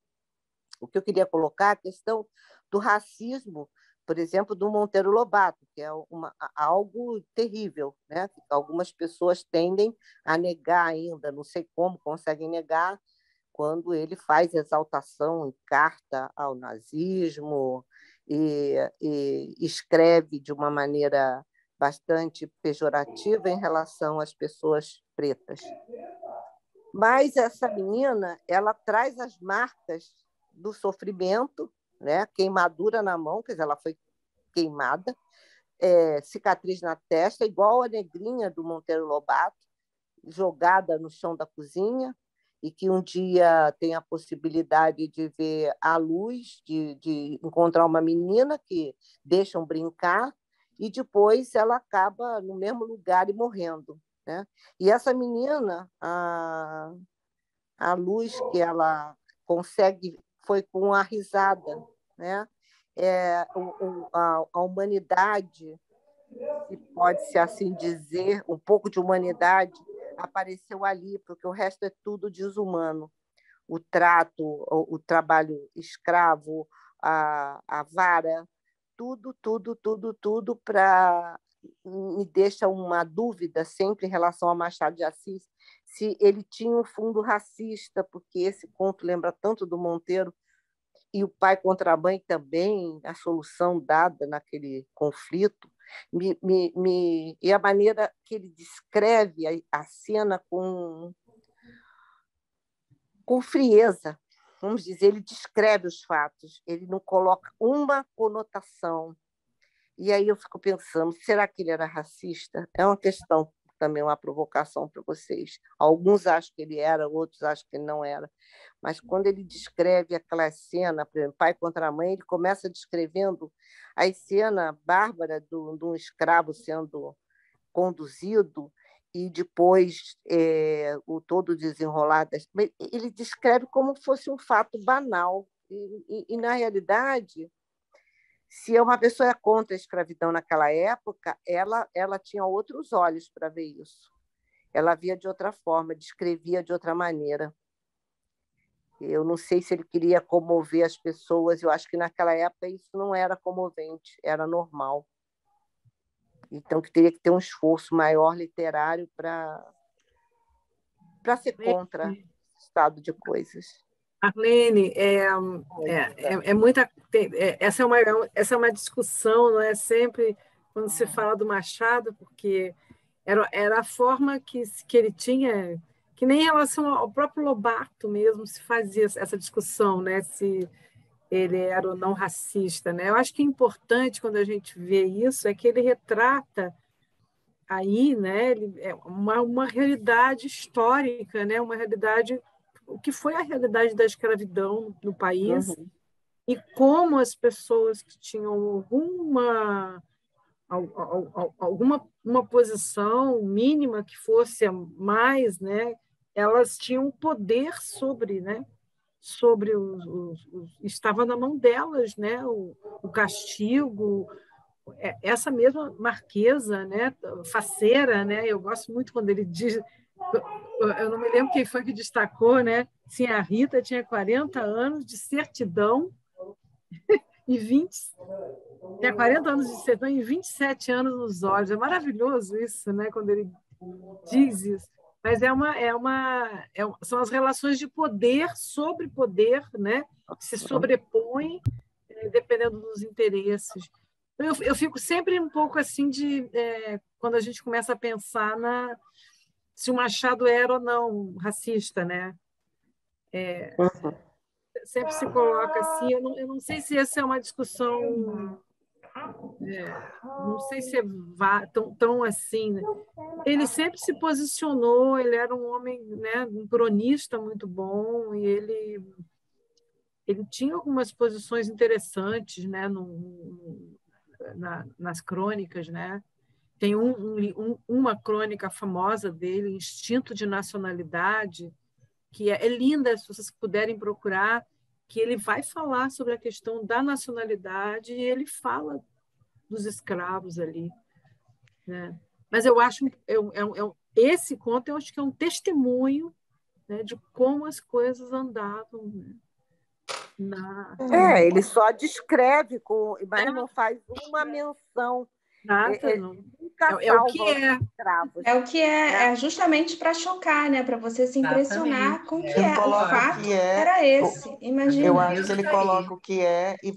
o que eu queria colocar é a questão do racismo, por exemplo, do Monteiro Lobato, que é algo terrível, né? Algumas pessoas tendem a negar ainda, não sei como conseguem negar, quando ele faz exaltação em carta ao nazismo e escreve de uma maneira bastante pejorativa em relação às pessoas pretas. Mas essa menina, ela traz as marcas do sofrimento, né? Queimadura na mão, quer dizer, ela foi queimada, cicatriz na testa, igual a negrinha do Monteiro Lobato, jogada no chão da cozinha, e que um dia tem a possibilidade de ver a luz, de encontrar uma menina que deixam brincar, e depois ela acaba no mesmo lugar e morrendo, né? E essa menina, a luz que ela consegue foi com a risada, né? A humanidade, se pode-se assim dizer, um pouco de humanidade apareceu ali, porque o resto é tudo desumano. O trato, o trabalho escravo, a vara, tudo me deixa uma dúvida sempre em relação a Machado de Assis, se ele tinha um fundo racista, porque esse conto lembra tanto do Monteiro, e o Pai contra a Mãe também, a solução dada naquele conflito, e a maneira que ele descreve a cena com frieza, vamos dizer, ele descreve os fatos, ele não coloca uma conotação. E aí eu fico pensando, será que ele era racista? É uma questão também, uma provocação para vocês. Alguns acham que ele era, outros acham que ele não era. Mas quando ele descreve aquela cena, por exemplo, Pai contra a Mãe, ele começa descrevendo a cena bárbara de um escravo sendo conduzido e depois todo desenrolar. Ele descreve como fosse um fato banal. E na realidade, se uma pessoa é contra a escravidão naquela época, ela tinha outros olhos para ver isso. Ela via de outra forma, descrevia de outra maneira. Eu não sei se ele queria comover as pessoas, eu acho que naquela época isso não era comovente, era normal. Então, que teria que ter um esforço maior literário para ser contra esse estado de coisas. Arlene, essa é uma discussão, não é sempre quando se fala do Machado, porque era a forma que ele tinha, que nem em relação ao próprio Lobato mesmo se fazia essa discussão, né? Se ele era ou não racista, né? Eu acho que é importante quando a gente vê isso é que ele retrata aí, né? Uma realidade histórica, né? Uma realidade, o que foi a realidade da escravidão no país, e como as pessoas que tinham alguma posição mínima que fosse a mais, né, elas tinham poder sobre, né, sobre estava na mão delas, né, o castigo. Essa mesma Marquesa, né, faceira, né, eu gosto muito quando ele diz, eu não me lembro quem foi que destacou, né, sim, a Rita tinha 40 anos de certidão e tinha 40 anos de certidão e 27 anos nos olhos. É maravilhoso isso, né, quando ele diz isso. Mas são as relações de poder sobre poder, né, que se sobrepõem dependendo dos interesses. Eu fico sempre um pouco assim quando a gente começa a pensar se o Machado era ou não racista, né? Sempre se coloca assim, eu não sei se essa é uma discussão, não sei se é tão assim, né? Ele sempre se posicionou, ele era um homem, né, um cronista muito bom, e ele tinha algumas posições interessantes, né, nas crônicas, né? Tem uma crônica famosa dele, Instinto de Nacionalidade, que é linda, se vocês puderem procurar, que ele vai falar sobre a questão da nacionalidade e ele fala dos escravos ali, né? Mas eu acho esse conto eu acho que é um testemunho, né, de como as coisas andavam, né? Ele só descreve, mas não faz uma menção. Nada, nunca é o que é. Escravos, é o que é justamente para chocar, né? Para você se impressionar com o que é. O fato era esse. Imagina. Eu acho que ele coloca o que é e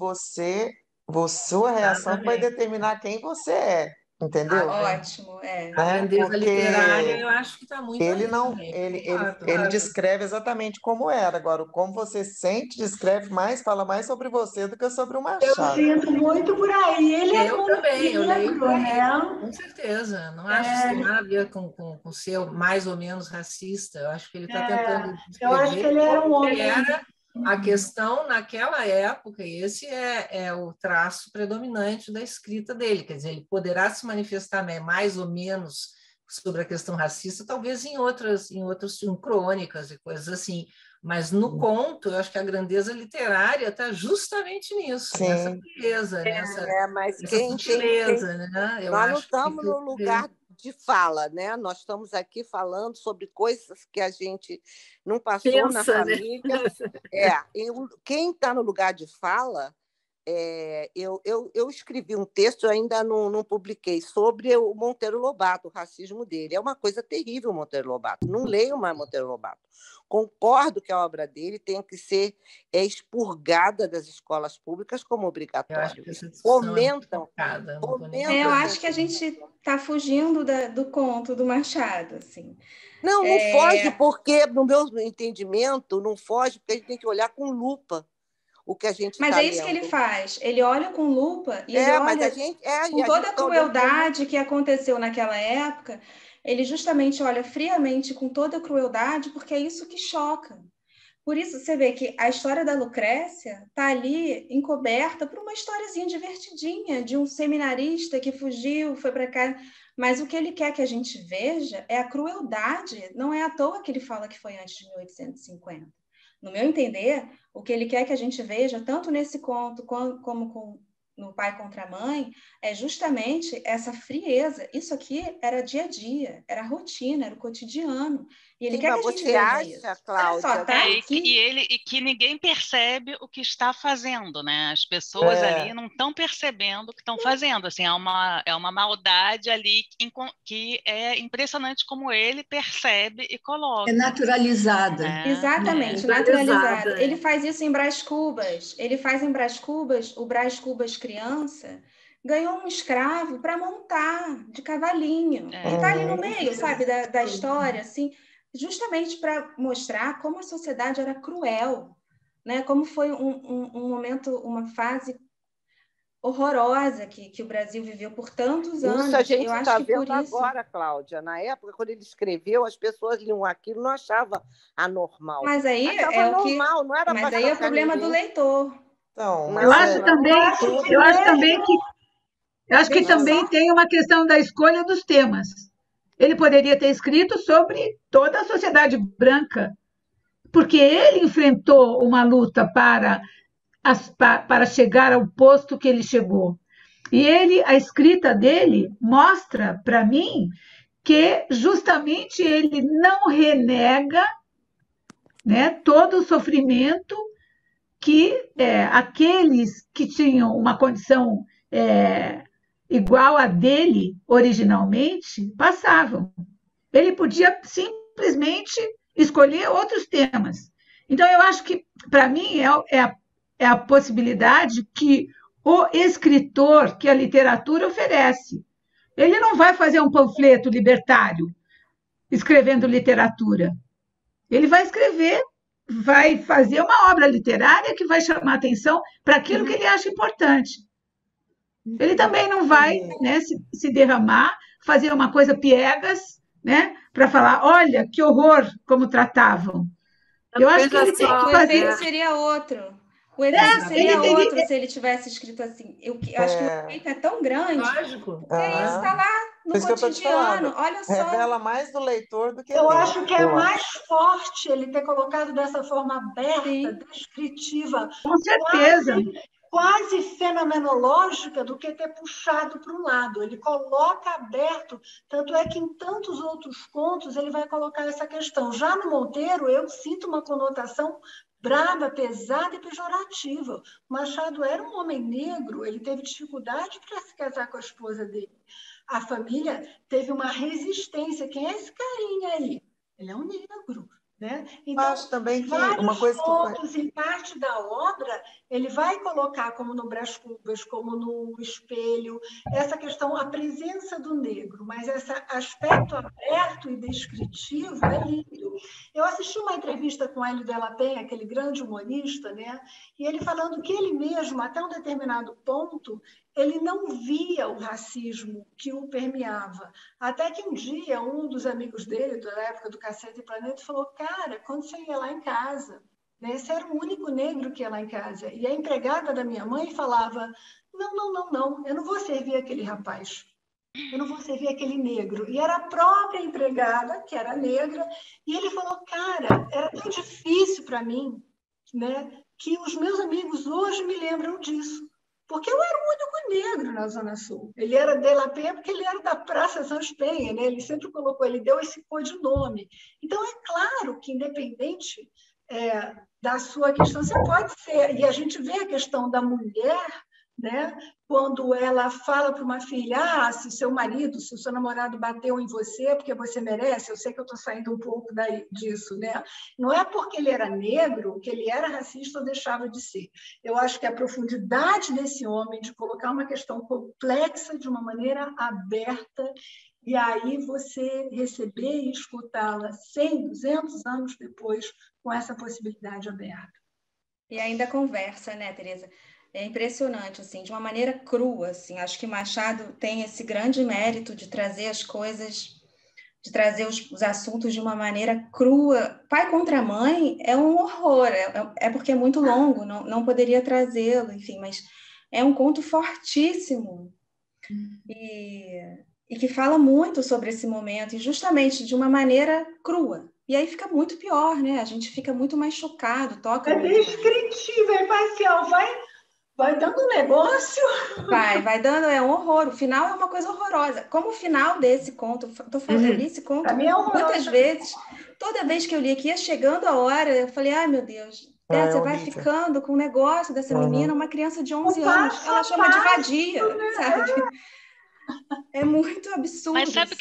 sua reação vai determinar quem você é. Entendeu? Ótimo, A grandeza literária, eu acho que está muito ele aí não, também. ele descreve exatamente como era. Agora, como você sente, fala mais sobre você do que sobre o Machado. Eu sinto muito por aí. Ele é muito também, eu leio negro, né? com certeza. Não acho que isso tem nada a ver com ser mais ou menos racista. Eu acho que ele está tentando descrever eu acho que ele era um homem. Era a questão naquela época, e esse é o traço predominante da escrita dele. Quer dizer, ele poderá se manifestar mais ou menos sobre a questão racista, talvez em outras crônicas e coisas assim. Mas no conto, eu acho que a grandeza literária está justamente nisso, nessa beleza, nessa sutileza. Né? Nós não estamos no lugar de fala, né? Nós estamos aqui falando sobre coisas que a gente não passou na família. Quem está no lugar de fala, eu escrevi um texto, ainda não publiquei, sobre o Monteiro Lobato, o racismo dele. É uma coisa terrível o Monteiro Lobato. Não leio mais Monteiro Lobato. Concordo que a obra dele tem que ser expurgada das escolas públicas como obrigatória. Fomentam. Eu acho que a gente está fugindo do conto do Machado. Assim. Não foge, porque, no meu entendimento, não foge, porque a gente tem que olhar com lupa o que a gente Mas é isso que ele faz. Ele olha com lupa e ele olha com toda a crueldade que aconteceu naquela época. Ele justamente olha friamente com toda a crueldade, porque é isso que choca. Por isso, você vê que a história da Lucrécia está ali encoberta por uma historiazinha divertidinha, de um seminarista que fugiu, foi para cá. Mas o que ele quer que a gente veja é a crueldade. Não é à toa que ele fala que foi antes de 1850. No meu entender, o que ele quer que a gente veja, tanto nesse conto como no Pai contra a Mãe, é justamente essa frieza. Isso aqui era dia a dia, era a rotina, era o cotidiano. E ele quer que a gente veja isso. Cláudia, olha só, tá e que ninguém percebe o que está fazendo, né? As pessoas ali não estão percebendo o que estão fazendo. Assim, é uma maldade ali que é impressionante como ele percebe e coloca. É naturalizada. Exatamente, naturalizada. Ele faz isso em Brás Cubas. Ele faz em Brás Cubas, o Brás Cubas criança ganhou um escravo para montar de cavalinho. E está ali no meio, sabe, da história, assim, justamente para mostrar como a sociedade era cruel, né? Como foi um momento, uma fase horrorosa que o Brasil viveu por tantos anos. Isso a gente está vendo agora, Cláudia. Na época, quando ele escreveu, as pessoas liam aquilo, não achavam anormal. Mas aí não era mas aí é o problema do leitor. Então, eu acho que também tem uma questão da escolha dos temas. Ele poderia ter escrito sobre toda a sociedade branca, porque ele enfrentou uma luta para chegar ao posto que ele chegou. E a escrita dele mostra para mim que justamente ele não renega, né, todo o sofrimento que aqueles que tinham uma condição igual a dele originalmente passavam. Ele podia simplesmente escolher outros temas. Então, eu acho que, para mim, é a possibilidade que o escritor que a literatura oferece. Ele não vai fazer um panfleto libertário escrevendo literatura. Ele vai fazer uma obra literária que vai chamar atenção para aquilo que ele acha importante. Ele também não vai, né, se derramar, fazer uma coisa piegas, né, para falar, olha, que horror como tratavam. Eu acho que ele tem que O fazer... efeito seria outro. O efeito seria outro se ele tivesse escrito assim. Eu acho que o efeito é tão grande. Lógico. Porque isso está lá no cotidiano. Olha só. Revela mais do leitor do que Eu dele. acho que é mais forte ele ter colocado dessa forma aberta, descritiva, Com certeza. quase fenomenológica, do que ter puxado para um lado. Ele coloca aberto, tanto é que em tantos outros contos ele vai colocar essa questão. Já no Monteiro, eu sinto uma conotação braba, pesada e pejorativa. Machado era um homem negro, ele teve dificuldade para se casar com a esposa dele. A família teve uma resistência. Quem é esse carinha aí? Ele é um negro. Né? Então, acho também que vários uma coisa pontos em parte da obra, ele vai colocar, como no Brás Cubas, como no Espelho, essa questão, a presença do negro, mas esse aspecto aberto e descritivo é lindo. Eu assisti uma entrevista com Hélio Della Penha, aquele grande humorista, né? E ele falando que ele mesmo, até um determinado ponto, ele não via o racismo que o permeava. Até que um dia, um dos amigos dele, da época do Cacete e Planeta, falou, cara, quando você ia lá em casa, né, esse era o único negro que ia lá em casa. E a empregada da minha mãe falava, não, eu não vou servir aquele rapaz. Eu não vou servir aquele negro. E era a própria empregada, que era negra, e ele falou, cara, era tão difícil para mim, né, que os meus amigos hoje me lembram disso. Porque eu era o único negro na Zona Sul. Ele era de La Penha porque ele era da Praça Sans Penha, né? Ele sempre colocou, ele deu esse codinome. Então, é claro que, independente da sua questão, você pode ser... E a gente vê a questão da mulher, né? Quando ela fala para uma filha, se o seu marido, se o seu namorado bateu em você porque você merece, eu sei que eu estou saindo um pouco disso, né? Não é porque ele era negro que ele era racista ou deixava de ser. Eu acho que a profundidade desse homem de colocar uma questão complexa de uma maneira aberta e aí você receber e escutá-la 100, 200 anos depois com essa possibilidade aberta. E ainda conversa, né, Teresa? É impressionante, assim, de uma maneira crua, assim. Acho que Machado tem esse grande mérito de trazer as coisas, de trazer os assuntos de uma maneira crua. Pai contra Mãe é um horror, é porque é muito longo, não poderia trazê-lo, enfim, mas é um conto fortíssimo e que fala muito sobre esse momento, e justamente de uma maneira crua. E aí fica muito pior, né? A gente fica muito mais chocado, toca muito mais. Descritiva, é imparcial, vai dando um negócio. Vai dando, é um horror. O final é uma coisa horrorosa. Como o final desse conto, eu li esse conto muitas vezes. Toda vez que eu li aqui, ia chegando a hora, eu falei, ai meu Deus, você vai ficando com o negócio dessa menina, uma criança de 11 anos, ela chama de vadia, sabe? É muito absurdo. Mas sabe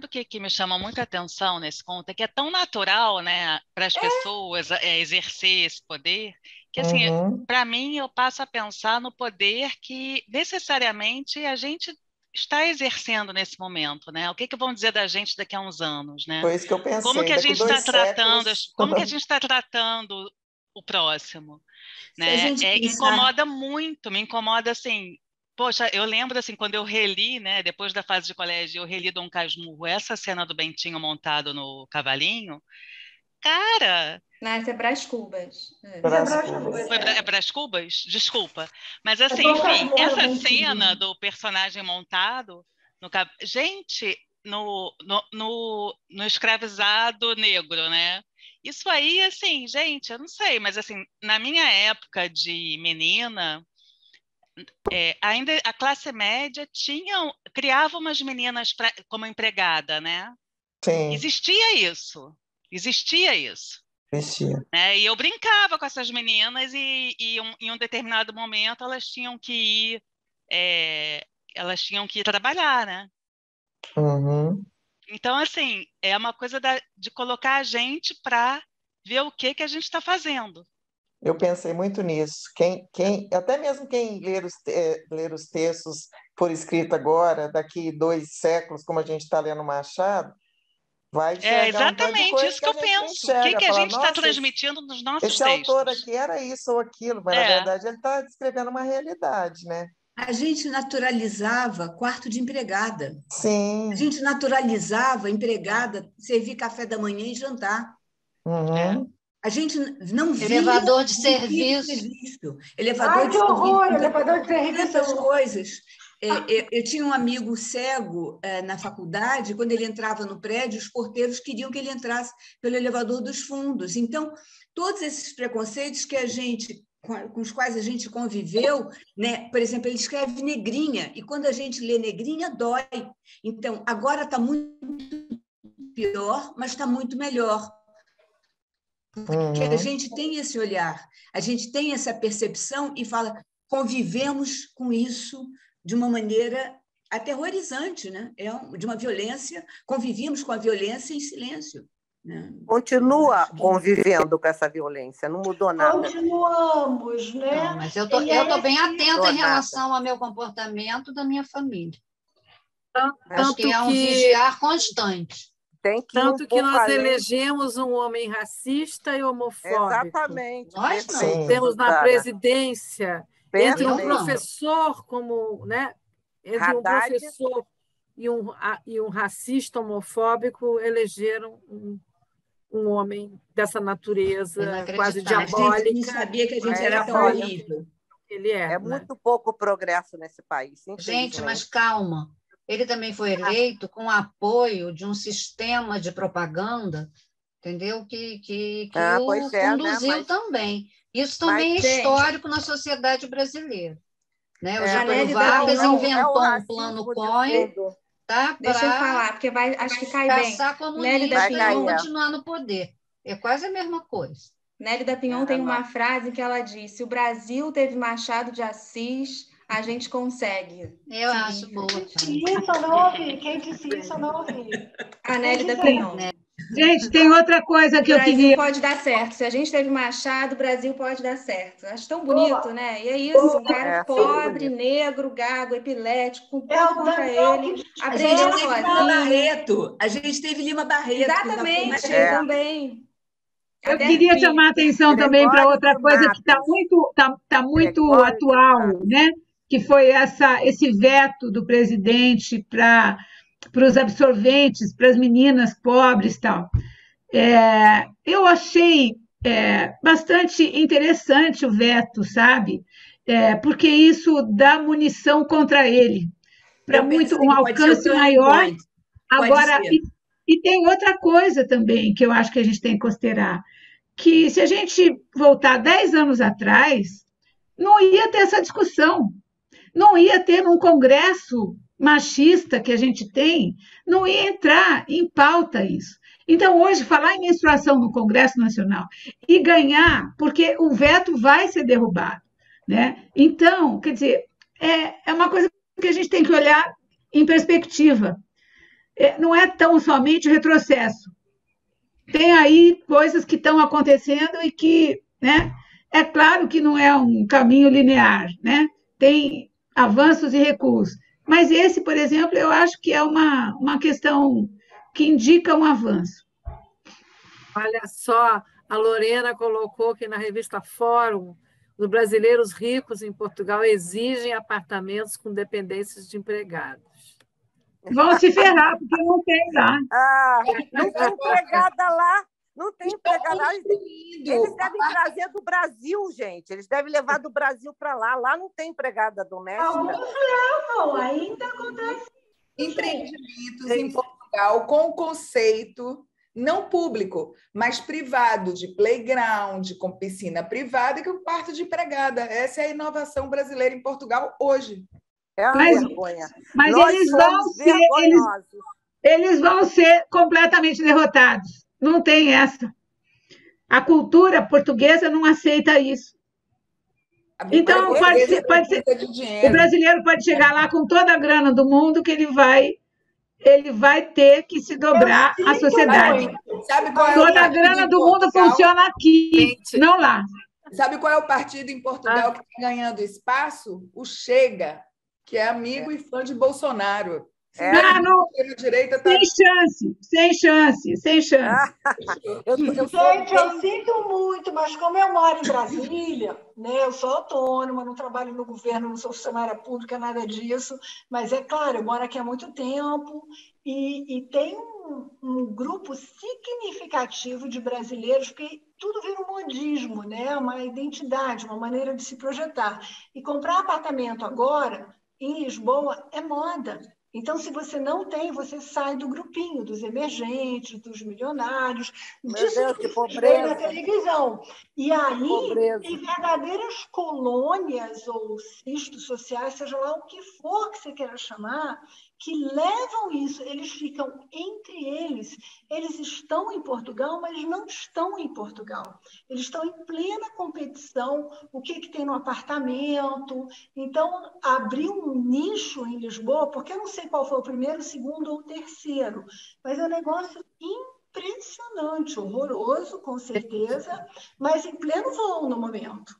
o que me chama muita atenção nesse conto? É que é tão natural, né, para as pessoas exercer esse poder, que assim, para mim eu passo a pensar no poder que necessariamente a gente está exercendo nesse momento, né? O que vão dizer da gente daqui a uns anos, né? Foi isso que eu pensei. Como que a gente está tratando, como que a gente está tratando o próximo, né? Incomoda muito, me incomoda assim. Poxa, eu lembro assim, quando eu reli, né, depois da fase de colégio, eu reli Dom Casmurro, essa cena do Bentinho montado no cavalinho, cara... Não, esse é Brás Cubas. É Brás Cubas? Desculpa. Mas assim, enfim, essa cena do personagem montado no cavalo... Gente, no escravizado negro, né? Isso aí, assim, gente, eu não sei, mas assim, na minha época de menina... ainda a classe média criava umas meninas como empregada, né? Sim. Existia isso. Existia. Né? E eu brincava com essas meninas e em um determinado momento elas tinham que ir trabalhar, né? Então, assim, é uma coisa de colocar a gente para ver o que a gente está fazendo. Eu pensei muito nisso. Até mesmo quem ler os textos por escrito agora, daqui 2 séculos, como a gente está lendo Machado, vai enxergar um tanto de exatamente coisa isso que eu a gente não penso. O enxerga. que a Falar, gente está nossa, transmitindo nos nossos esse autor textos? aqui era isso ou aquilo, mas na verdade ele está descrevendo uma realidade, né? A gente naturalizava quarto de empregada. Sim. A gente naturalizava empregada servir café da manhã e jantar. Uhum. A gente não via Elevador de o serviço. Elevador de que horror, serviço. elevador de serviço. Tantas coisas. Eu tinha um amigo cego na faculdade, quando ele entrava no prédio, os porteiros queriam que ele entrasse pelo elevador dos fundos. Então, todos esses preconceitos com os quais a gente conviveu, né? Por exemplo, ele escreve negrinha, e quando a gente lê negrinha, dói. Então, agora está muito pior, mas está muito melhor. Porque a gente tem esse olhar, a gente tem essa percepção e fala, convivemos com isso de uma maneira aterrorizante, né? De uma violência, convivíamos com a violência em silêncio. Né? Continua convivendo com essa violência, não mudou nada. Continuamos, né? Não, mas eu tô bem atenta em relação ao meu comportamento da minha família. Acho que é um vigiar constante. Tanto que nós elegemos um homem racista e homofóbico. Exatamente. Nós não. Temos na presidência, entre um professor como, né? Entre um professor e um racista homofóbico, elegeram um homem dessa natureza quase diabólica. A gente não sabia que a gente era tão horrível. Ele é muito pouco progresso nesse país. Gente, mas calma. Ele também foi eleito com o apoio de um sistema de propaganda, entendeu? Que o conduziu também. Isso também é histórico na sociedade brasileira. Né? O Getúlio Vargas inventou um plano COI. Deixa eu falar, porque acho que cai bem. Passar comunista e continuar no poder. É quase a mesma coisa. Nélida Pinhon tem uma frase que ela disse: o Brasil teve Machado de Assis, a gente consegue. Eu acho boa. Isso eu não ouvi. Quem disse isso eu não ouvi. A Nélida Pinhon. Gente, tem outra coisa que eu queria... O Brasil pode dar certo. Se a gente teve Machado, o Brasil pode dar certo. Acho tão bonito, né? E é isso, um cara pobre, negro, gago, epilético, com tudo contra ele. Aprendeu sozinho. A gente teve Lima Barreto. Exatamente, também. Eu queria chamar a atenção também para outra coisa que está muito atual, né? Que foi esse veto do presidente para os absorventes, para as meninas pobres e tal. Eu achei bastante interessante o veto, sabe? Porque isso dá munição contra ele, para um alcance maior. Agora, e tem outra coisa também que eu acho que a gente tem que considerar, que se a gente voltar 10 anos atrás, não ia ter essa discussão, não ia ter um congresso machista que a gente tem, não ia entrar em pauta isso. Então, hoje, falar em menstruação no Congresso Nacional e ganhar, porque o veto vai ser derrubado, né? Então, quer dizer, é uma coisa que a gente tem que olhar em perspectiva. Não é tão somente retrocesso. Tem aí coisas que estão acontecendo e que, né, é claro que não é um caminho linear, né? Tem avanços e recuos. Mas esse, por exemplo, eu acho que é uma questão que indica um avanço. Olha só, a Lorena colocou que na revista Fórum, os brasileiros ricos em Portugal exigem apartamentos com dependências de empregados. Vão se ferrar, porque não tem lá. Não tem empregada lá. Não tem empregada lá. Eles devem trazer do Brasil, gente. Eles devem levar do Brasil para lá. Lá não tem empregada doméstica. Alguns levam, ainda acontece. Empreendimentos em Portugal com conceito não público, mas privado, de playground, com piscina privada e com quarto de empregada. Essa é a inovação brasileira em Portugal hoje. É uma vergonha. Mas eles vão ser completamente derrotados. Não tem essa. A cultura portuguesa não aceita isso. Então, pode ser, o brasileiro pode chegar lá com toda a grana do mundo que ele vai ter que se dobrar à sociedade. Sabe qual é toda a grana do mundo funciona aqui, não lá. Sabe qual é o partido em Portugal que está ganhando espaço? O Chega, que é amigo e fã de Bolsonaro. Direita tá... Sem chance. Gente, eu sinto muito, mas como eu moro em Brasília, né, eu sou autônoma, não trabalho no governo, não sou funcionária pública, nada disso, mas é claro, eu moro aqui há muito tempo e tem um grupo significativo de brasileiros que tudo vira um modismo, né, uma identidade, uma maneira de se projetar. E comprar apartamento agora, em Lisboa, é moda. Então, se você não tem, você sai do grupinho dos emergentes, dos milionários, disso que você vê na televisão. E aí, tem verdadeiras colônias ou cistos sociais, seja lá o que for que você queira chamar, que levam isso, eles ficam entre eles. Eles estão em Portugal, mas não estão em Portugal. Eles estão em plena competição, o que tem no apartamento. Então, abriu um nicho em Lisboa, porque eu não sei qual foi o primeiro, o segundo ou o terceiro, mas é um negócio impressionante, horroroso, com certeza, mas em pleno voo no momento.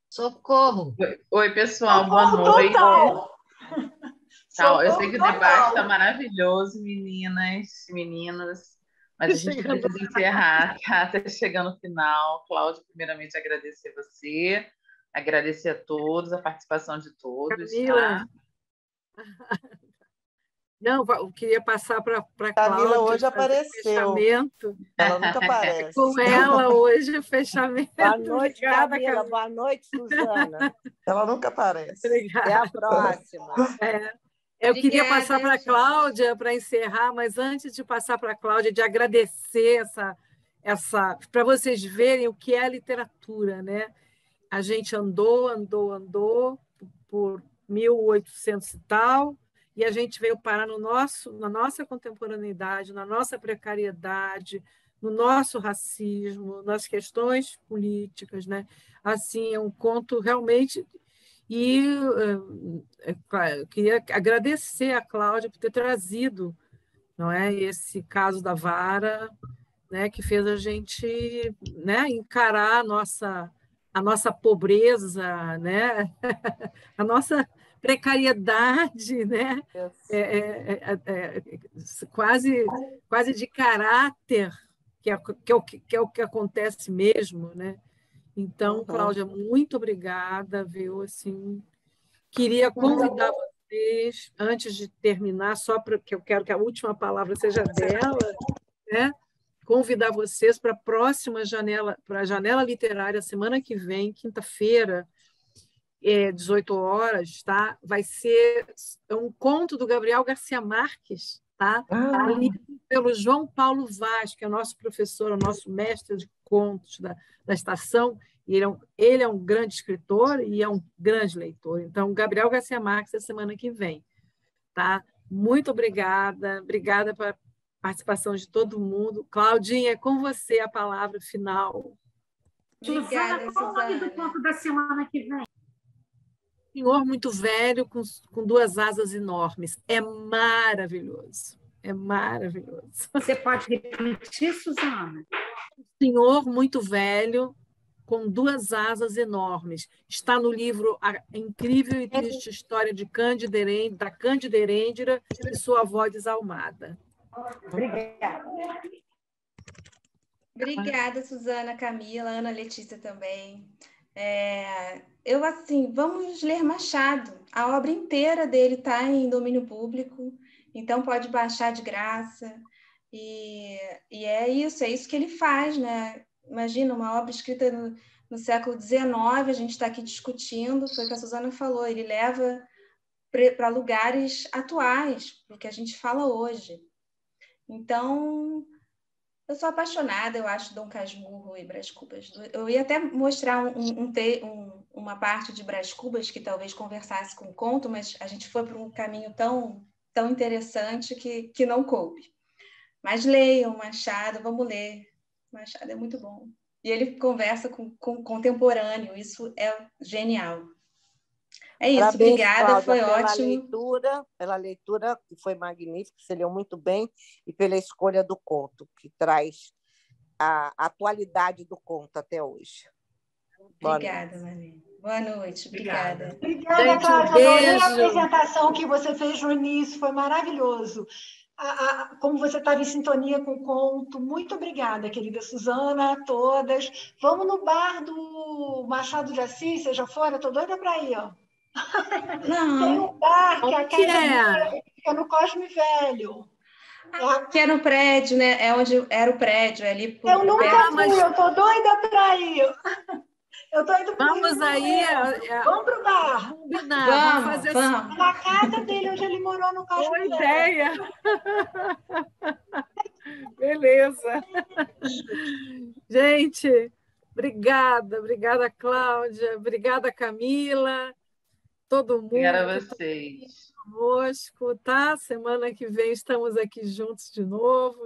Socorro! Oi, pessoal, Socorro boa noite. Total. Eu sei que o debate está maravilhoso, meninas, meninos, mas a gente precisa encerrar, tá? Está chegando no final. Cláudia, primeiramente, agradecer você, agradecer a todos, a participação de todos. Camila. Tá? Não, eu queria passar para a Camila hoje apareceu. Fechamento. Ela nunca aparece. Com ela hoje, o fechamento. Boa noite, Obrigada, Camila. Boa noite, Suzana. Ela nunca aparece. Até a próxima. Eu queria passar para a Cláudia para encerrar, mas antes de passar para a Cláudia, de agradecer para vocês verem o que é a literatura, né? A gente andou por 1800 e tal, e a gente veio parar na nossa contemporaneidade, na nossa precariedade, no nosso racismo, nas questões políticas, né? Assim, é um conto realmente. E eu queria agradecer a Cláudia por ter trazido, não é, esse caso da vara, né, que fez a gente, né, encarar a nossa pobreza, né, a nossa precariedade, né, quase de caráter, que é o que acontece mesmo, né? Então, Cláudia, muito obrigada, viu? Assim, queria convidar vocês, antes de terminar, só porque eu quero que a última palavra seja dela, né? Convidar vocês para a próxima janela, para a janela literária, semana que vem, quinta-feira, 18 horas, tá? Vai ser um conto do Gabriel Garcia Marques, tá? Lido pelo João Paulo Vaz, que é nosso professor, nosso mestre de contos da estação, e ele é um grande escritor e é um grande leitor. Então, Gabriel Garcia Marques é semana que vem, tá? Muito obrigada pela participação de todo mundo. Claudinha, é com você a palavra final. Obrigada, qual o nome do conto da semana que vem? Senhor muito velho com duas asas enormes. É maravilhoso. É maravilhoso. Você pode repetir, Suzana? Senhor muito velho com duas asas enormes. Está no livro A Incrível e Triste História da Cândida Herêndira e sua avó desalmada. Obrigada. Obrigada, Suzana, Camila, Ana Letícia também. Vamos ler Machado. A obra inteira dele está em domínio público, então pode baixar de graça. E é isso que ele faz, né? Imagina, uma obra escrita no século XIX, a gente está aqui discutindo, foi o que a Suzana falou, ele leva para lugares atuais, para o que a gente fala hoje. Então, eu sou apaixonada, eu acho Dom Casmurro e Brás Cubas. Eu ia até mostrar uma parte de Brás Cubas que talvez conversasse com o conto, mas a gente foi para um caminho tão interessante que não coube. Mas leiam Machado, vamos ler. Machado é muito bom. E ele conversa com o contemporâneo, isso é genial. É isso, Parabéns, obrigada, Cláudia, foi pela ótimo. Pela leitura, que foi magnífica, você leu muito bem, e pela escolha do conto, que traz a atualidade do conto até hoje. Obrigada, Marlene. Boa noite, obrigada. Obrigada, Gente, Cláudia. um Adorei a beijo. apresentação que você fez no início, foi maravilhoso. Como você estava em sintonia com o conto. Muito obrigada, querida Suzana, a todas. Vamos no bar do Machado de Assis, vocês já foram? Estou doida para ir, ó. Não. Tem um bar que é a Onde casa é? dele, que fica no Cosme Velho. Que é no prédio, né? É onde era o prédio, é ali por Eu nunca perto. fui, eu tô doida para ir. Eu tô indo pro Rio Vamos de aí. Janeiro. Vamos pro bar. Combinar, vamos fazer assim. Vamos. Na casa dele, onde ele morou no Cosme Boa Velho. ideia. Beleza. Gente, obrigada, Cláudia, obrigada, Camila, todo mundo Obrigada a que está vocês. conosco, tá? Semana que vem estamos aqui juntos de novo.